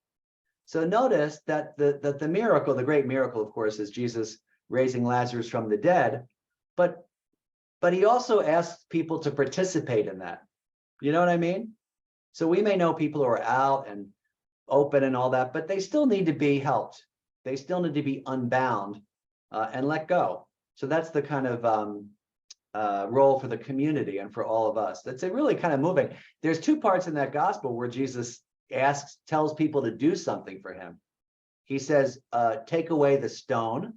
S1: So notice that the miracle, the great miracle, of course, is Jesus raising Lazarus from the dead, but he also asks people to participate in that. You know what I mean? So we may know people who are out and open and all that, but they still need to be helped. They still need to be unbound and let go. So that's the kind of role for the community and for all of us. That's really kind of moving. There's two parts in that gospel where Jesus tells people to do something for him. He says, take away the stone.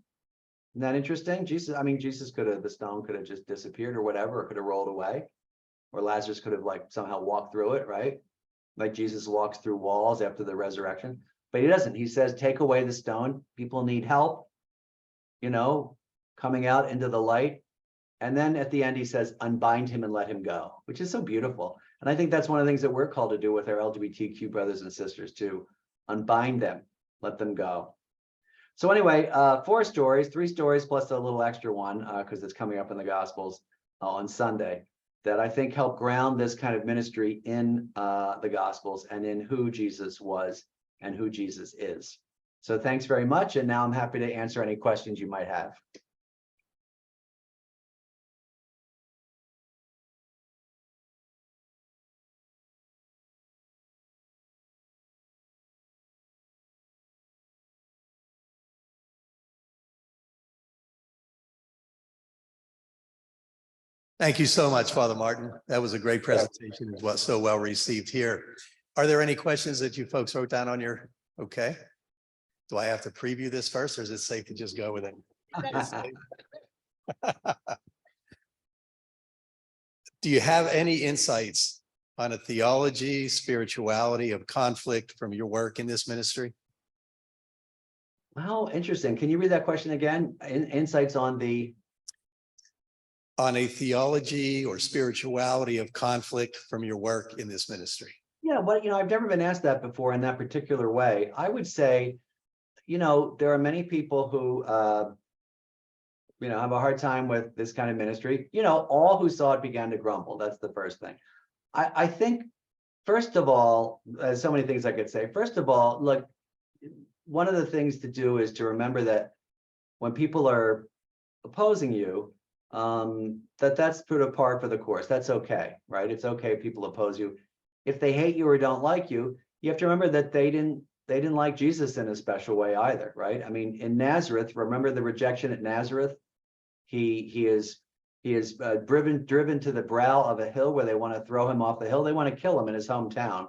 S1: Isn't that interesting? The stone could have just disappeared or whatever, or could have rolled away, or Lazarus could have like somehow walked through it, right? Like Jesus walks through walls after the resurrection, but he doesn't. He says, take away the stone. People need help, coming out into the light. And then at the end, he says, unbind him and let him go, which is so beautiful. And I think that's one of the things that we're called to do with our LGBTQ brothers and sisters, to unbind them, let them go. So anyway, 4 stories, 3 stories plus a little extra one, because it's coming up in the Gospels on Sunday, that I think help ground this kind of ministry in the Gospels and in who Jesus was and who Jesus is. So thanks very much. And now I'm happy to answer any questions you might have.
S2: Thank you so much, Father Martin. That was a great presentation. It was so well received here. Are there any questions that you folks wrote down on your, okay? Do I have to preview this first, or is it safe to just go with it? Do you have any insights on a theology, spirituality of conflict from your work in this ministry?
S1: Wow, interesting. Can you read that question again? Insights on
S2: a theology or spirituality of conflict from your work in this ministry?
S1: Yeah, well, I've never been asked that before in that particular way. I would say, there are many people who, have a hard time with this kind of ministry. All who saw it began to grumble. That's the first thing. I think, first of all, there's so many things I could say. First of all, look, one of the things to do is to remember that when people are opposing you, that's put apart for the course. That's okay, right? It's okay if people oppose you. If they hate you or don't like you, you have to remember that they didn't like Jesus in a special way either, right? I mean, in Nazareth, remember the rejection at Nazareth? He is driven to the brow of a hill where they want to throw him off the hill. They want to kill him in his hometown.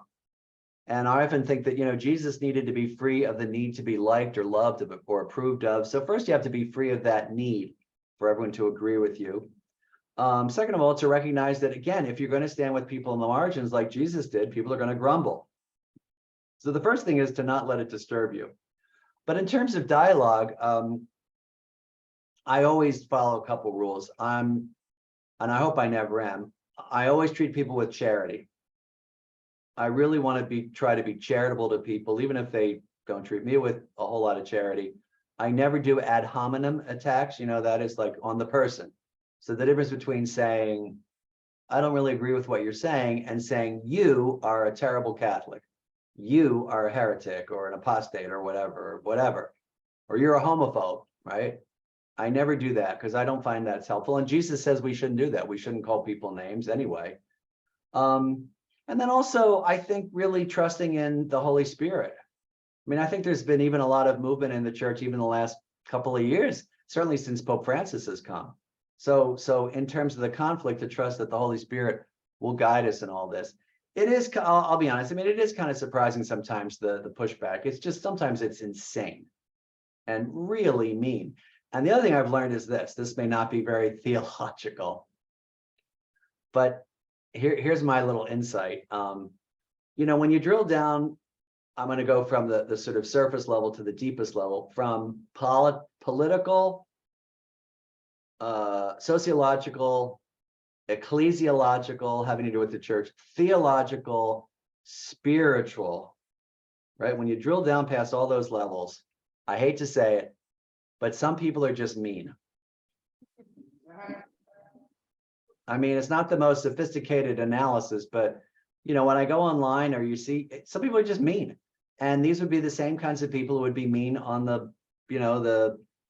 S1: And I often think that, Jesus needed to be free of the need to be liked or loved or approved of. So first you have to be free of that need for everyone to agree with you. Second of all, to recognize that, again, if you're going to stand with people in the margins like Jesus did, people are going to grumble. So the first thing is to not let it disturb you. But in terms of dialogue, I always follow a couple rules. And I hope I never am. I always treat people with charity. I really want to try to be charitable to people, even if they don't treat me with a whole lot of charity. I never do ad hominem attacks, that is like on the person. So the difference between saying, I don't really agree with what you're saying, and saying, you are a terrible Catholic, you are a heretic or an apostate or whatever, or you're a homophobe, right? I never do that because I don't find that's helpful. And Jesus says we shouldn't do that. We shouldn't call people names anyway. And then also, I think really trusting in the Holy Spirit. I mean, I think there's been even a lot of movement in the church, even the last couple of years, certainly since Pope Francis has come. So in terms of the conflict, to trust that the Holy Spirit will guide us in all this. It is, I'll be honest, I mean, it is kind of surprising sometimes, the pushback. It's just, sometimes it's insane and really mean. And the other thing I've learned is this may not be very theological, but here's my little insight. When you drill down, I'm going to go from the sort of surface level to the deepest level, from political, sociological, ecclesiological, having to do with the church, theological, spiritual, right? When you drill down past all those levels, I hate to say it, but some people are just mean. I mean, it's not the most sophisticated analysis, but when I go online or you see, some people are just mean. And these would be the same kinds of people who would be mean on the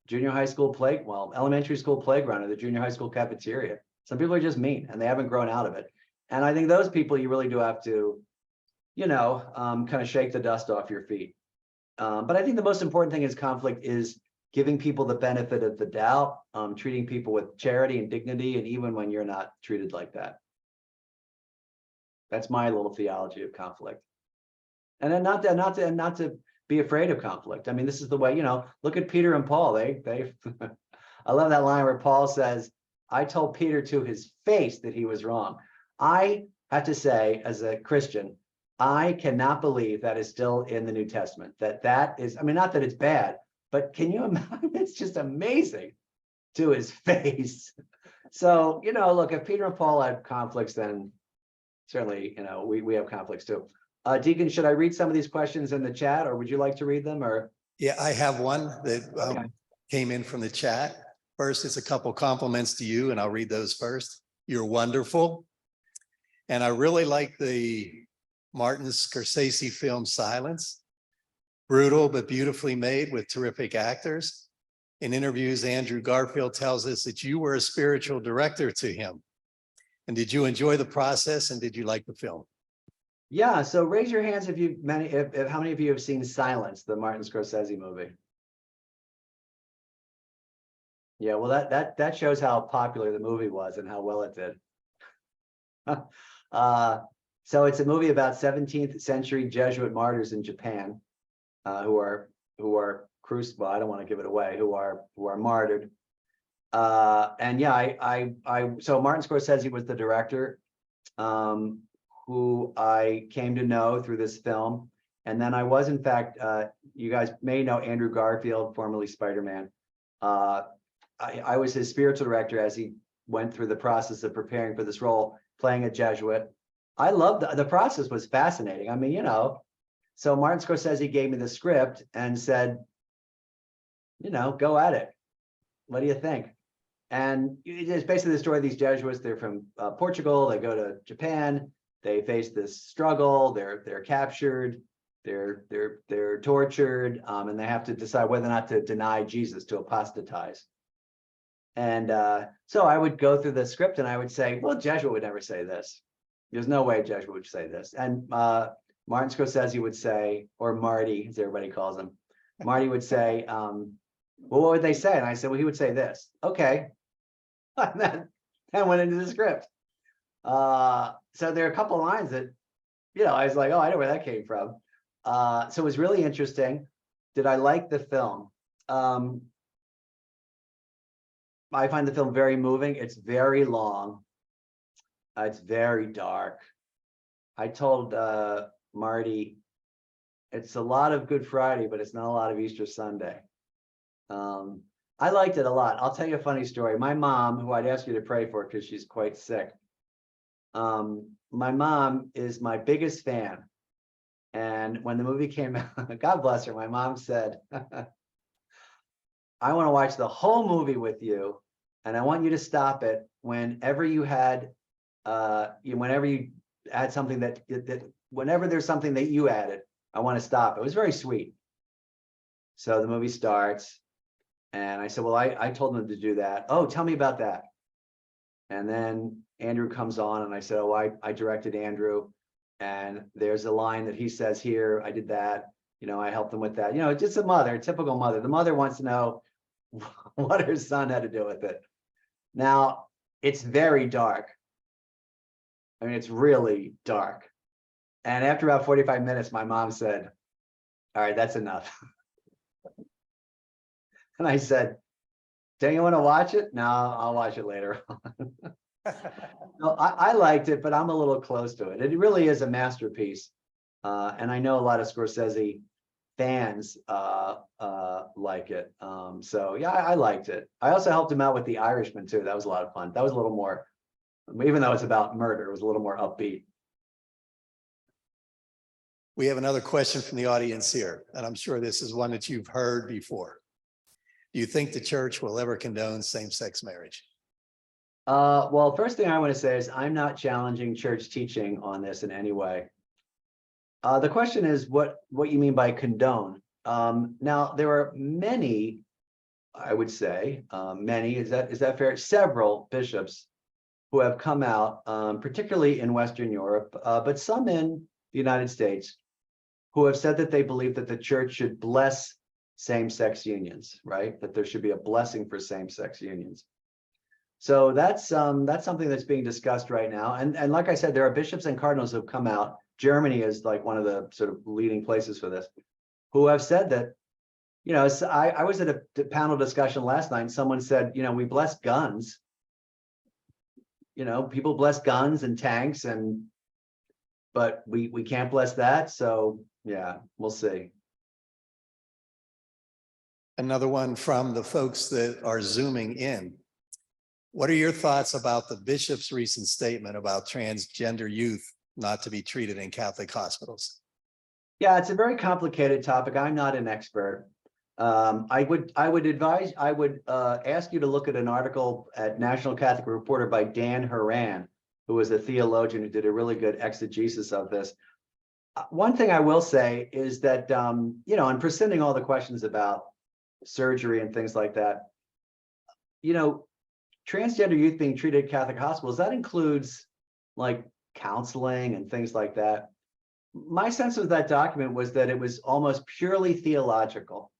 S1: junior high school elementary school playground or the junior high school cafeteria. Some people are just mean and they haven't grown out of it. And I think those people, you really do have to, kind of shake the dust off your feet. But I think the most important thing is conflict is giving people the benefit of the doubt, treating people with charity and dignity, and even when you're not treated like that. That's my little theology of conflict. And then not to be afraid of conflict. I mean, this is the way, look at Peter and Paul. They I love that line where Paul says, I told Peter to his face that he was wrong. I have to say, as a Christian, I cannot believe that is still in the New Testament. That is, I mean, not that it's bad, but can you imagine? It's just amazing to his face. So, look, if Peter and Paul had conflicts, then certainly, we have conflicts too. Deacon, should I read some of these questions in the chat, or would you like to read them? Or
S2: Yeah, I have one that
S1: Okay.
S2: came in from the chat. First, it's a couple compliments to you, and I'll read those first. You're wonderful. And I really like the Martin Scorsese film Silence. Brutal, but beautifully made with terrific actors. In interviews, Andrew Garfield tells us that you were a spiritual director to him. And did you enjoy the process, and did you like the film?
S1: Yeah, so raise your hands if how many of you have seen Silence, the Martin Scorsese movie? Yeah, well, that shows how popular the movie was and how well it did. So it's a movie about 17th century Jesuit martyrs in Japan, who are crucified. Well, I don't want to give it away. Who are martyred. And yeah, so Martin Scorsese was the director, who I came to know through this film. And then I was, in fact, you guys may know Andrew Garfield, formerly Spider-Man. I was his spiritual director as he went through the process of preparing for this role, playing a Jesuit. I loved the process was fascinating. I mean, so Martin Scorsese gave me the script and said, go at it. What do you think? And it's basically the story of these Jesuits. They're from Portugal. They go to Japan. They face this struggle. They're captured. They're tortured, and they have to decide whether or not to deny Jesus, to apostatize. And so I would go through the script and I would say, well, Jesuit would never say this. There's no way Jesuit would say this. And Martin Scorsese would say, or Marty, as everybody calls him, Marty would say, well, what would they say? And I said, well, he would say this. Okay. And then I went into the script. So there are a couple of lines that, I was like, oh, I know where that came from. So it was really interesting. Did I like the film? I find the film very moving. It's very long. It's very dark. I told Marty, it's a lot of Good Friday, but it's not a lot of Easter Sunday. I liked it a lot. I'll tell you a funny story. My mom, who I'd ask you to pray for because she's quite sick. My mom is my biggest fan. And when the movie came out, God bless her, my mom said, I want to watch the whole movie with you. And I want you to stop it whenever you had, whenever you add something whenever there's something that you added, I want to stop. It was very sweet. So the movie starts and I said, well, I told them to do that. Oh, tell me about that. And then Andrew comes on and I said, oh, I directed Andrew. And there's a line that he says here, I did that, I helped him with that. Just a mother, a typical mother. The mother wants to know what her son had to do with it. Now, it's very dark. I mean, it's really dark. And after about 45 minutes, my mom said, all right, that's enough. And I said, don't you want to watch it? No, I'll watch it later. No, I liked it, but I'm a little close to it. It really is a masterpiece. And I know a lot of Scorsese fans like it. So yeah, I liked it. I also helped him out with The Irishman too. That was a lot of fun. That was a little more, even though it's about murder, it was a little more upbeat.
S2: We have another question from the audience here, and I'm sure this is one that you've heard before. Do you think the church will ever condone same-sex marriage?
S1: Well, first thing I want to say is I'm not challenging church teaching on this in any way. The question is what you mean by condone. Now, there are many, I would say, many, is that fair? Several bishops who have come out, particularly in Western Europe, but some in the United States, who have said that they believe that the church should bless same-sex unions, right? That there should be a blessing for same-sex unions. So that's something that's being discussed right now. And like I said, there are bishops and cardinals who have come out. Germany is like one of the sort of leading places for this, who have said that, you know, I was at a panel discussion last night and someone said, you know, we bless guns. You know, people bless guns and tanks, but we can't bless that. So yeah, we'll see.
S2: Another one from the folks that are zooming in. What are your thoughts about the bishop's recent statement about transgender youth not to be treated in Catholic hospitals?
S1: Yeah, it's a very complicated topic. I'm not an expert. I would ask you to look at an article at National Catholic Reporter by Dan Horan, who was a theologian who did a really good exegesis of this. One thing I will say is that, you know, and presenting all the questions about surgery and things like that, you know, transgender youth being treated at Catholic hospitals, that includes like counseling and things like that. My sense of that document was that it was almost purely theological.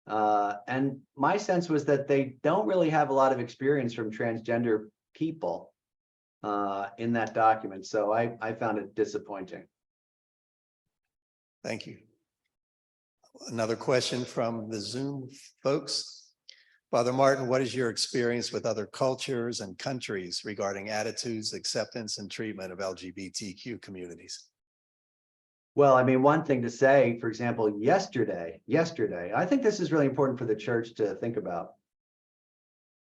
S1: And my sense was that they don't really have a lot of experience from transgender people in that document. So I found it disappointing.
S2: Thank you. Another question from the Zoom folks. Father Martin, what is your experience with other cultures and countries regarding attitudes, acceptance, and treatment of LGBTQ communities?
S1: Well, I mean, one thing to say, for example, yesterday, I think this is really important for the church to think about.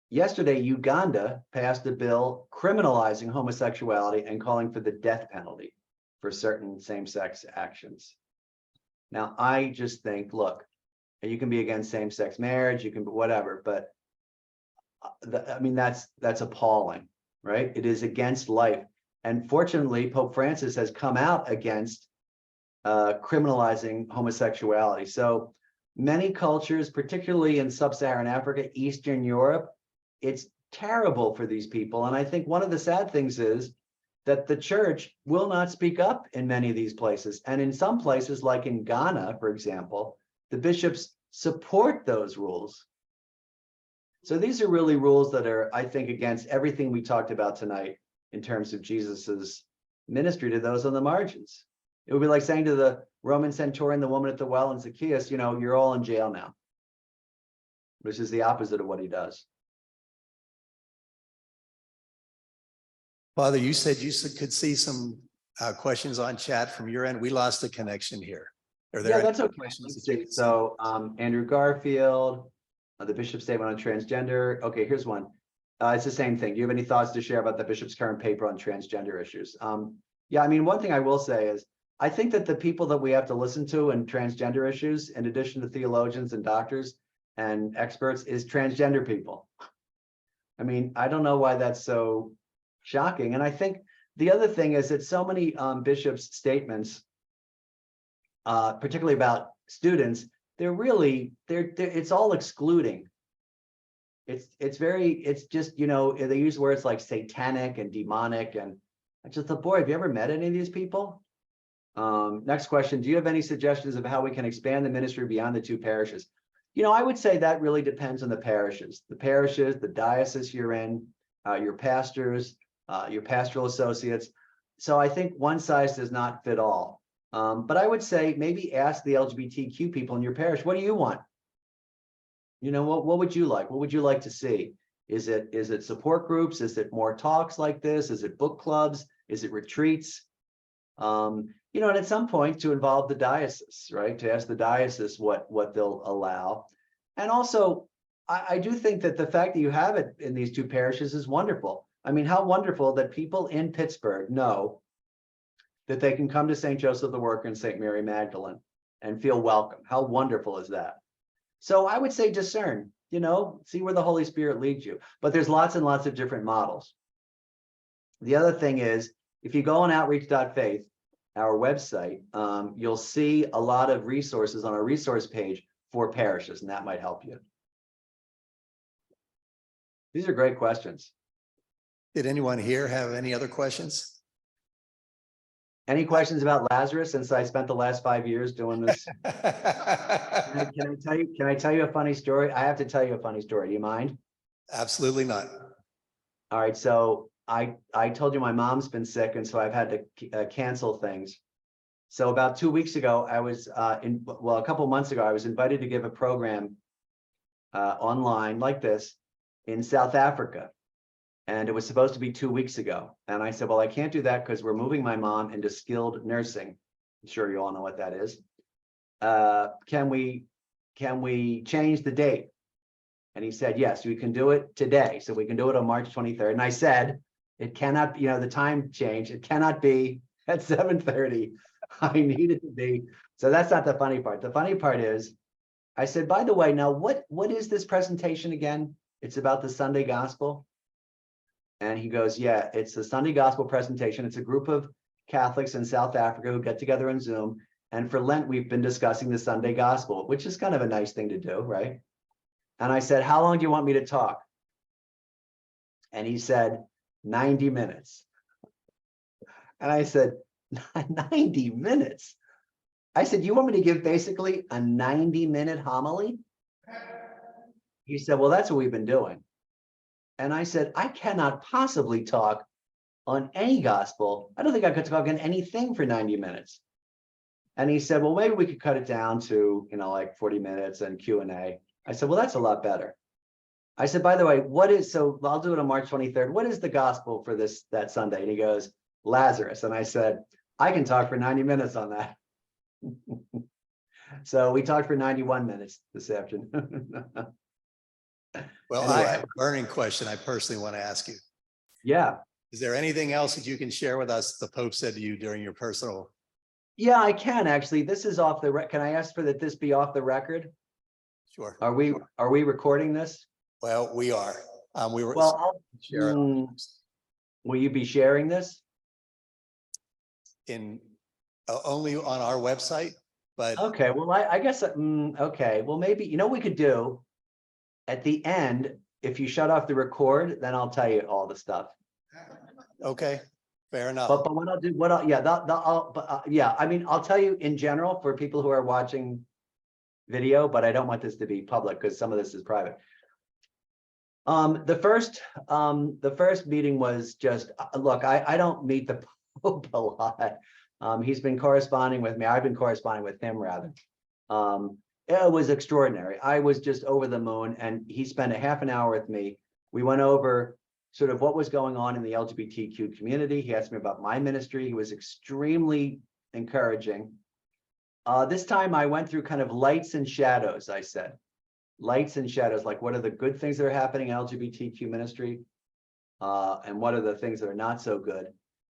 S1: Yesterday, Uganda passed a bill criminalizing homosexuality and calling for the death penalty for certain same-sex actions. Now, I just think, look, you can be against same-sex marriage, you can be whatever, but I mean, that's appalling, right? It is against life. And fortunately, Pope Francis has come out against criminalizing homosexuality. So many cultures, particularly in sub-Saharan Africa, Eastern Europe, it's terrible for these people. And I think one of the sad things is that the church will not speak up in many of these places. And in some places, like in Ghana, for example, the bishops support those rules. So these are really rules that are, I think, against everything we talked about tonight in terms of Jesus's ministry to those on the margins. It would be like saying to the Roman centurion, the woman at the well, and Zacchaeus, you know, you're all in jail now, which is the opposite of what he does.
S2: Father, you said you could see some questions on chat from your end. We lost the connection here. Are there
S1: Yeah, that's okay.
S2: questions
S1: Let's
S2: that you
S1: see.
S2: can see?
S1: So Andrew Garfield, the bishop's statement on transgender. Okay, here's one. It's the same thing. Do you have any thoughts to share about the bishop's current paper on transgender issues? Yeah, I mean, one thing I will say is, I think that the people that we have to listen to in transgender issues, in addition to theologians and doctors and experts, is transgender people. I mean, I don't know why that's so shocking. And I think the other thing is that so many bishops' statements, particularly about students, it's all excluding. It's just, you know, they use words like satanic and demonic, and I just thought, boy, have you ever met any of these people? Next question, do you have any suggestions of how we can expand the ministry beyond the two parishes? You know, I would say that really depends on the parishes, the diocese you're in, your pastors, your pastoral associates. So I think one size does not fit all. But I would say maybe ask the LGBTQ people in your parish, what do you want? You know, what would you like? What would you like to see? Is it support groups? Is it more talks like this? Is it book clubs? Is it retreats? You know, and at some point to involve the diocese, right? To ask the diocese what they'll allow. And also, I do think that the fact that you have it in these two parishes is wonderful. I mean, how wonderful that people in Pittsburgh know that they can come to St. Joseph the Worker and St. Mary Magdalene and feel welcome. How wonderful is that? So I would say discern, you know, see where the Holy Spirit leads you. But there's lots and lots of different models. The other thing is, if you go on outreach.faith, our website, you'll see a lot of resources on our resource page for parishes, and that might help you. These are great questions.
S2: Did anyone here have any other questions?
S1: Any questions about Lazarus since I spent the last 5 years doing this? Can I tell you a funny story? I have to tell you a funny story. Do you mind?
S2: Absolutely not.
S1: All right. So I told you my mom's been sick, and so I've had to cancel things. So about 2 weeks ago, I was a couple months ago, I was invited to give a program online like this in South Africa. And it was supposed to be 2 weeks ago. And I said, well, I can't do that because we're moving my mom into skilled nursing. I'm sure you all know what that is. Can we change the date? And he said, yes, we can do it today. So we can do it on March 23rd. And I said, it cannot, the time change, it cannot be at 7:30. I need it to be. So that's not the funny part. The funny part is, I said, by the way, now what is this presentation again? It's about the Sunday gospel. And he goes, yeah, it's the Sunday gospel presentation. It's a group of Catholics in South Africa who get together on Zoom. And for Lent, we've been discussing the Sunday gospel, which is kind of a nice thing to do, right? And I said, how long do you want me to talk? And he said, 90 minutes. And I said, 90 minutes? I said, you want me to give basically a 90-minute homily? He said, well, that's what we've been doing. And I said, I cannot possibly talk on any gospel. I don't think I could talk on anything for 90 minutes. And he said, well, maybe we could cut it down to, like 40 minutes and Q&A. I said, well, that's a lot better. I said, by the way, so I'll do it on March 23rd. What is the gospel for that Sunday? And he goes, Lazarus. And I said, I can talk for 90 minutes on that. So we talked for 91 minutes this afternoon.
S2: Well,
S1: Anyway.
S2: I have a burning question I personally want to ask you.
S1: Yeah.
S2: Is there anything else that you can share with us the Pope said to you during your personal?
S1: Yeah, I can actually. This is off the record. Can I ask for that this be off the record?
S2: Sure.
S1: Are we recording this?
S2: Well, we are. We were.
S1: Well,
S2: share it
S1: will you be sharing this?
S2: in only on our website, but
S1: Okay, well, I guess, okay, well, maybe, we could do at the end, if you shut off the record, then I'll tell you all the stuff.
S2: okay, fair enough.
S1: But what I'll do, I'll tell you in general for people who are watching video, but I don't want this to be public because some of this is private. The first meeting was just, look, I don't meet the Pope a lot. He's been corresponding with me. I've been corresponding with him rather. It was extraordinary. I was just over the moon, and he spent a half an hour with me. We went over sort of what was going on in the LGBTQ community. He asked me about my ministry. He was extremely encouraging. This time I went through kind of lights and shadows, I said. Lights and shadows, like what are the good things that are happening in LGBTQ ministry? And what are the things that are not so good?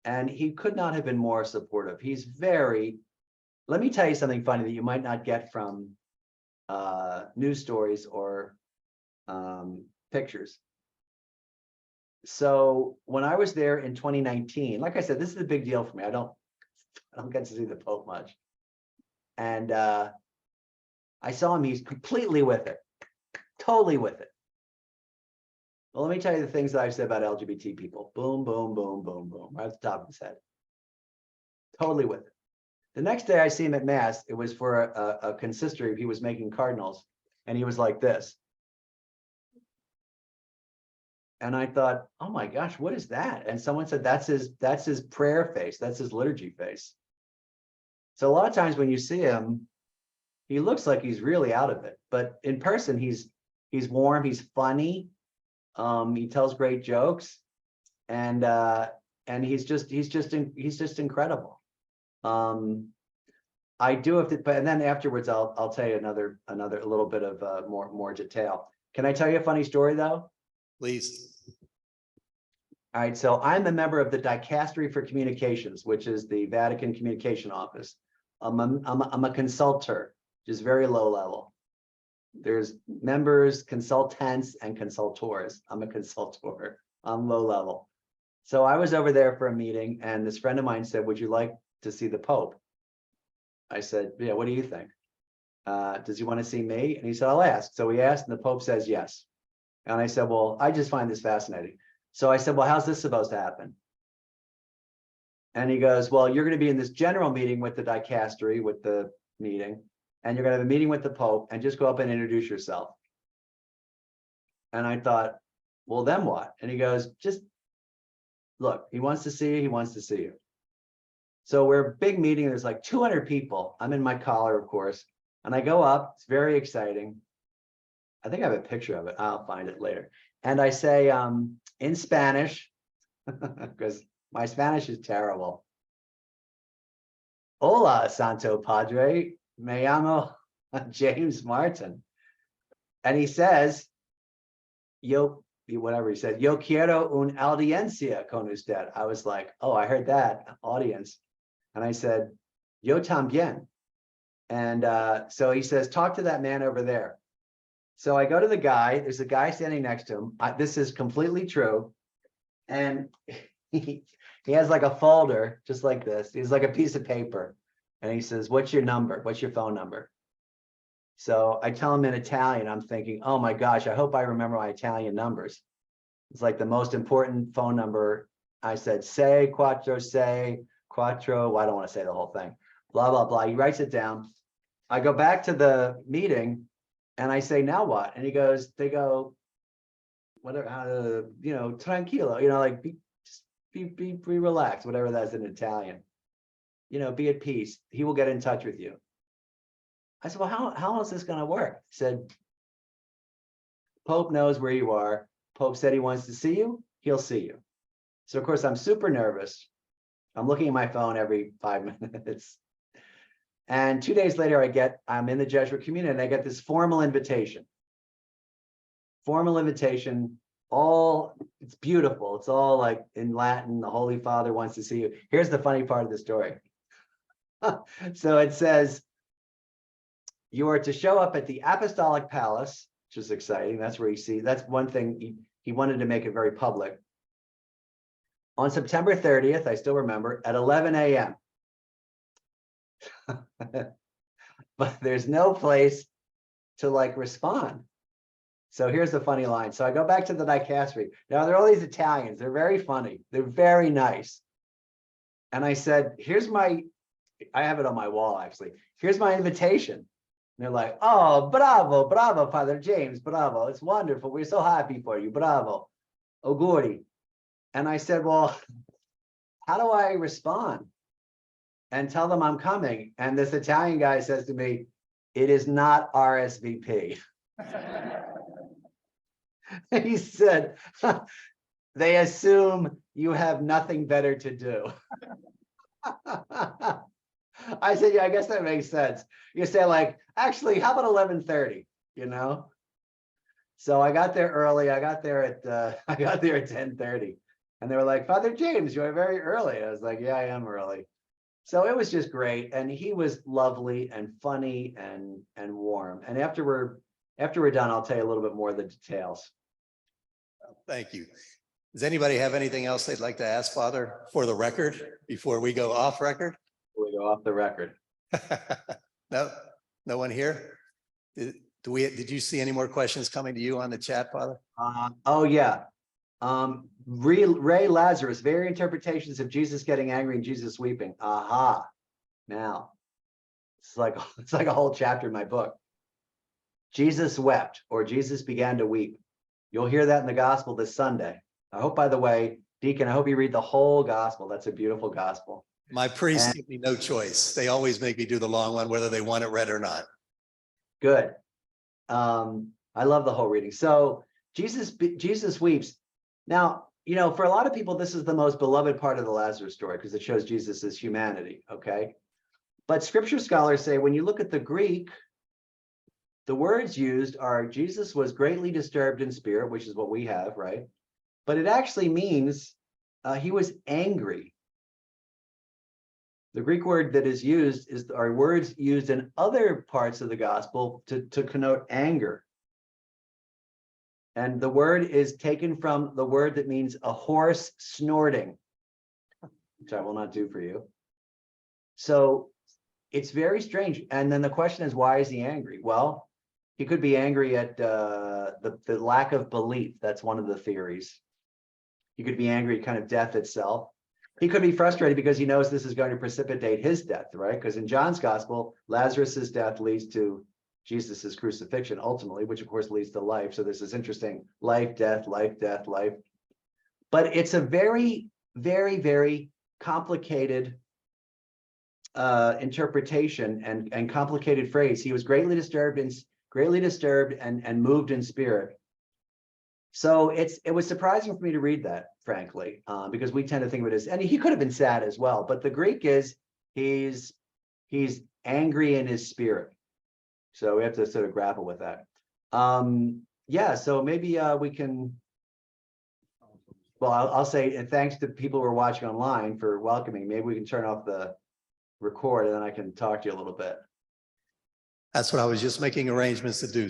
S1: And he could not have been more supportive. He's let me tell you something funny that you might not get from news stories or pictures. So when I was there in 2019, like I said, this is a big deal for me. I don't get to see the Pope much. And I saw him, he's completely with it, totally with it. Well, let me tell you the things that I've said about LGBT people. Boom, boom, boom, boom, boom, right at the top of his head. Totally with it. The next day I see him at Mass, it was for a consistory. He was making cardinals, and he was like this. And I thought, oh my gosh, what is that? And someone said, that's his prayer face. That's his liturgy face. So a lot of times when you see him, he looks like he's really out of it. But in person, he's warm, he's funny. He tells great jokes, and he's just incredible. I do have to, and then afterwards I'll tell you a little bit of more detail. Can I tell you a funny story though?
S2: Please.
S1: All right, so I'm a member of the Dicastery for Communications, which is the Vatican Communication Office. I'm a consultor, which is very low level. There's members, consultants, and consultors. I'm a consultor. I'm low level. So I was over there for a meeting, and this friend of mine said, would you like to see the Pope? I said, yeah, what do you think? Does he want to see me? And he said, I'll ask. So he asked, and the Pope says yes. And I said, well, I just find this fascinating. So I said, well, how's this supposed to happen? And he goes, well, you're going to be in this general meeting with the dicastery, with the meeting, and you're going to have a meeting with the Pope, and just go up and introduce yourself. And I thought, well, then what? And he goes, just look, he wants to see you. He wants to see you. So we're a big meeting. There's like 200 people. I'm in my collar, of course. And I go up. It's very exciting. I think I have a picture of it. I'll find it later. And I say in Spanish, because my Spanish is terrible. Hola, Santo Padre. Me llamo James Martin. And he says, yo, whatever he said, yo quiero una audiencia con usted. I was like, oh, I heard that, audience. And I said, yo también. And so he says, talk to that man over there. So I go to the guy. There's a guy standing next to him. This is completely true. And he has like a folder just like this. He's like a piece of paper. And he says, what's your number? What's your phone number? So I tell him in Italian. I'm thinking, oh my gosh, I hope I remember my Italian numbers. It's like the most important phone number. I said, sei quattro, well, I don't want to say the whole thing. Blah, blah, blah. He writes it down. I go back to the meeting and I say, now what? And they go, whatever, tranquilo, like be relaxed, whatever that's in Italian. Be at peace. He will get in touch with you. I said, well, how is this going to work? He said, Pope knows where you are. Pope said he wants to see you. He'll see you. So, of course, I'm super nervous. I'm looking at my phone every 5 minutes. And 2 days later, I'm in the Jesuit community and I get this formal invitation. It's beautiful. It's all like in Latin. The Holy Father wants to see you. Here's the funny part of the story. So it says, you are to show up at the Apostolic Palace, which is exciting. That's where that's one thing he wanted to make it very public. On September 30th, I still remember, at 11 a.m. But there's no place to respond. So here's the funny line. So I go back to the dicastery. Now there are all these Italians. They're very funny. They're very nice. And I said, I have it on my wall, actually. Here's my invitation. And they're like, oh, bravo, bravo, Father James, bravo. It's wonderful. We're so happy for you. Bravo. Auguri. And I said, well, how do I respond and tell them I'm coming? And this Italian guy says to me, it is not RSVP. He said, they assume you have nothing better to do. I said, yeah, I guess that makes sense. You say actually, how about 11:30, So I got there early. I got there at 10:30. And they were like, Father James, you are very early. I was like, yeah, I am early. So it was just great. And he was lovely and funny and warm. And after we're done, I'll tell you a little bit more of the details.
S2: Thank you. Does anybody have anything else they'd like to ask, Father, for the record, before we go off record?
S1: We go off the record.
S2: No one here? Did you see any more questions coming to you on the chat, Father?
S1: Oh, yeah. Ray Lazarus, various interpretations of Jesus getting angry and Jesus weeping. Aha. Now, it's like a whole chapter in my book. Jesus wept, or Jesus began to weep. You'll hear that in the gospel this Sunday. I hope, by the way, Deacon, I hope you read the whole gospel. That's a beautiful gospel.
S2: My priests give me no choice. They always make me do the long one, whether they want it read or not.
S1: Good. I love the whole reading. So Jesus weeps. Now, for a lot of people, this is the most beloved part of the Lazarus story because it shows Jesus's humanity. Okay. But scripture scholars say when you look at the Greek, the words used are Jesus was greatly disturbed in spirit, which is what we have, right? But it actually means he was angry. The Greek word that is used are words used in other parts of the gospel to connote anger. And the word is taken from the word that means a horse snorting, which I will not do for you. So it's very strange. And then the question is, why is he angry? Well, he could be angry at the lack of belief. That's one of the theories. He could be angry at kind of death itself. he could be frustrated because he knows this is going to precipitate his death, right? Because in John's gospel, Lazarus's death leads to Jesus's crucifixion ultimately, which of course leads to life. So there's this interesting life, death, life, death, life. But it's a very, very, very complicated interpretation and complicated phrase. He was greatly disturbed and moved in spirit. So it was surprising for me to read that, frankly, because we tend to think of it as, and he could have been sad as well, but the Greek is he's angry in his spirit. So we have to sort of grapple with that. Yeah, so maybe we can, well, I'll say, and thanks to people who are watching online for welcoming. Maybe we can turn off the record and then I can talk to you a little bit.
S2: That's what I was just making arrangements to do.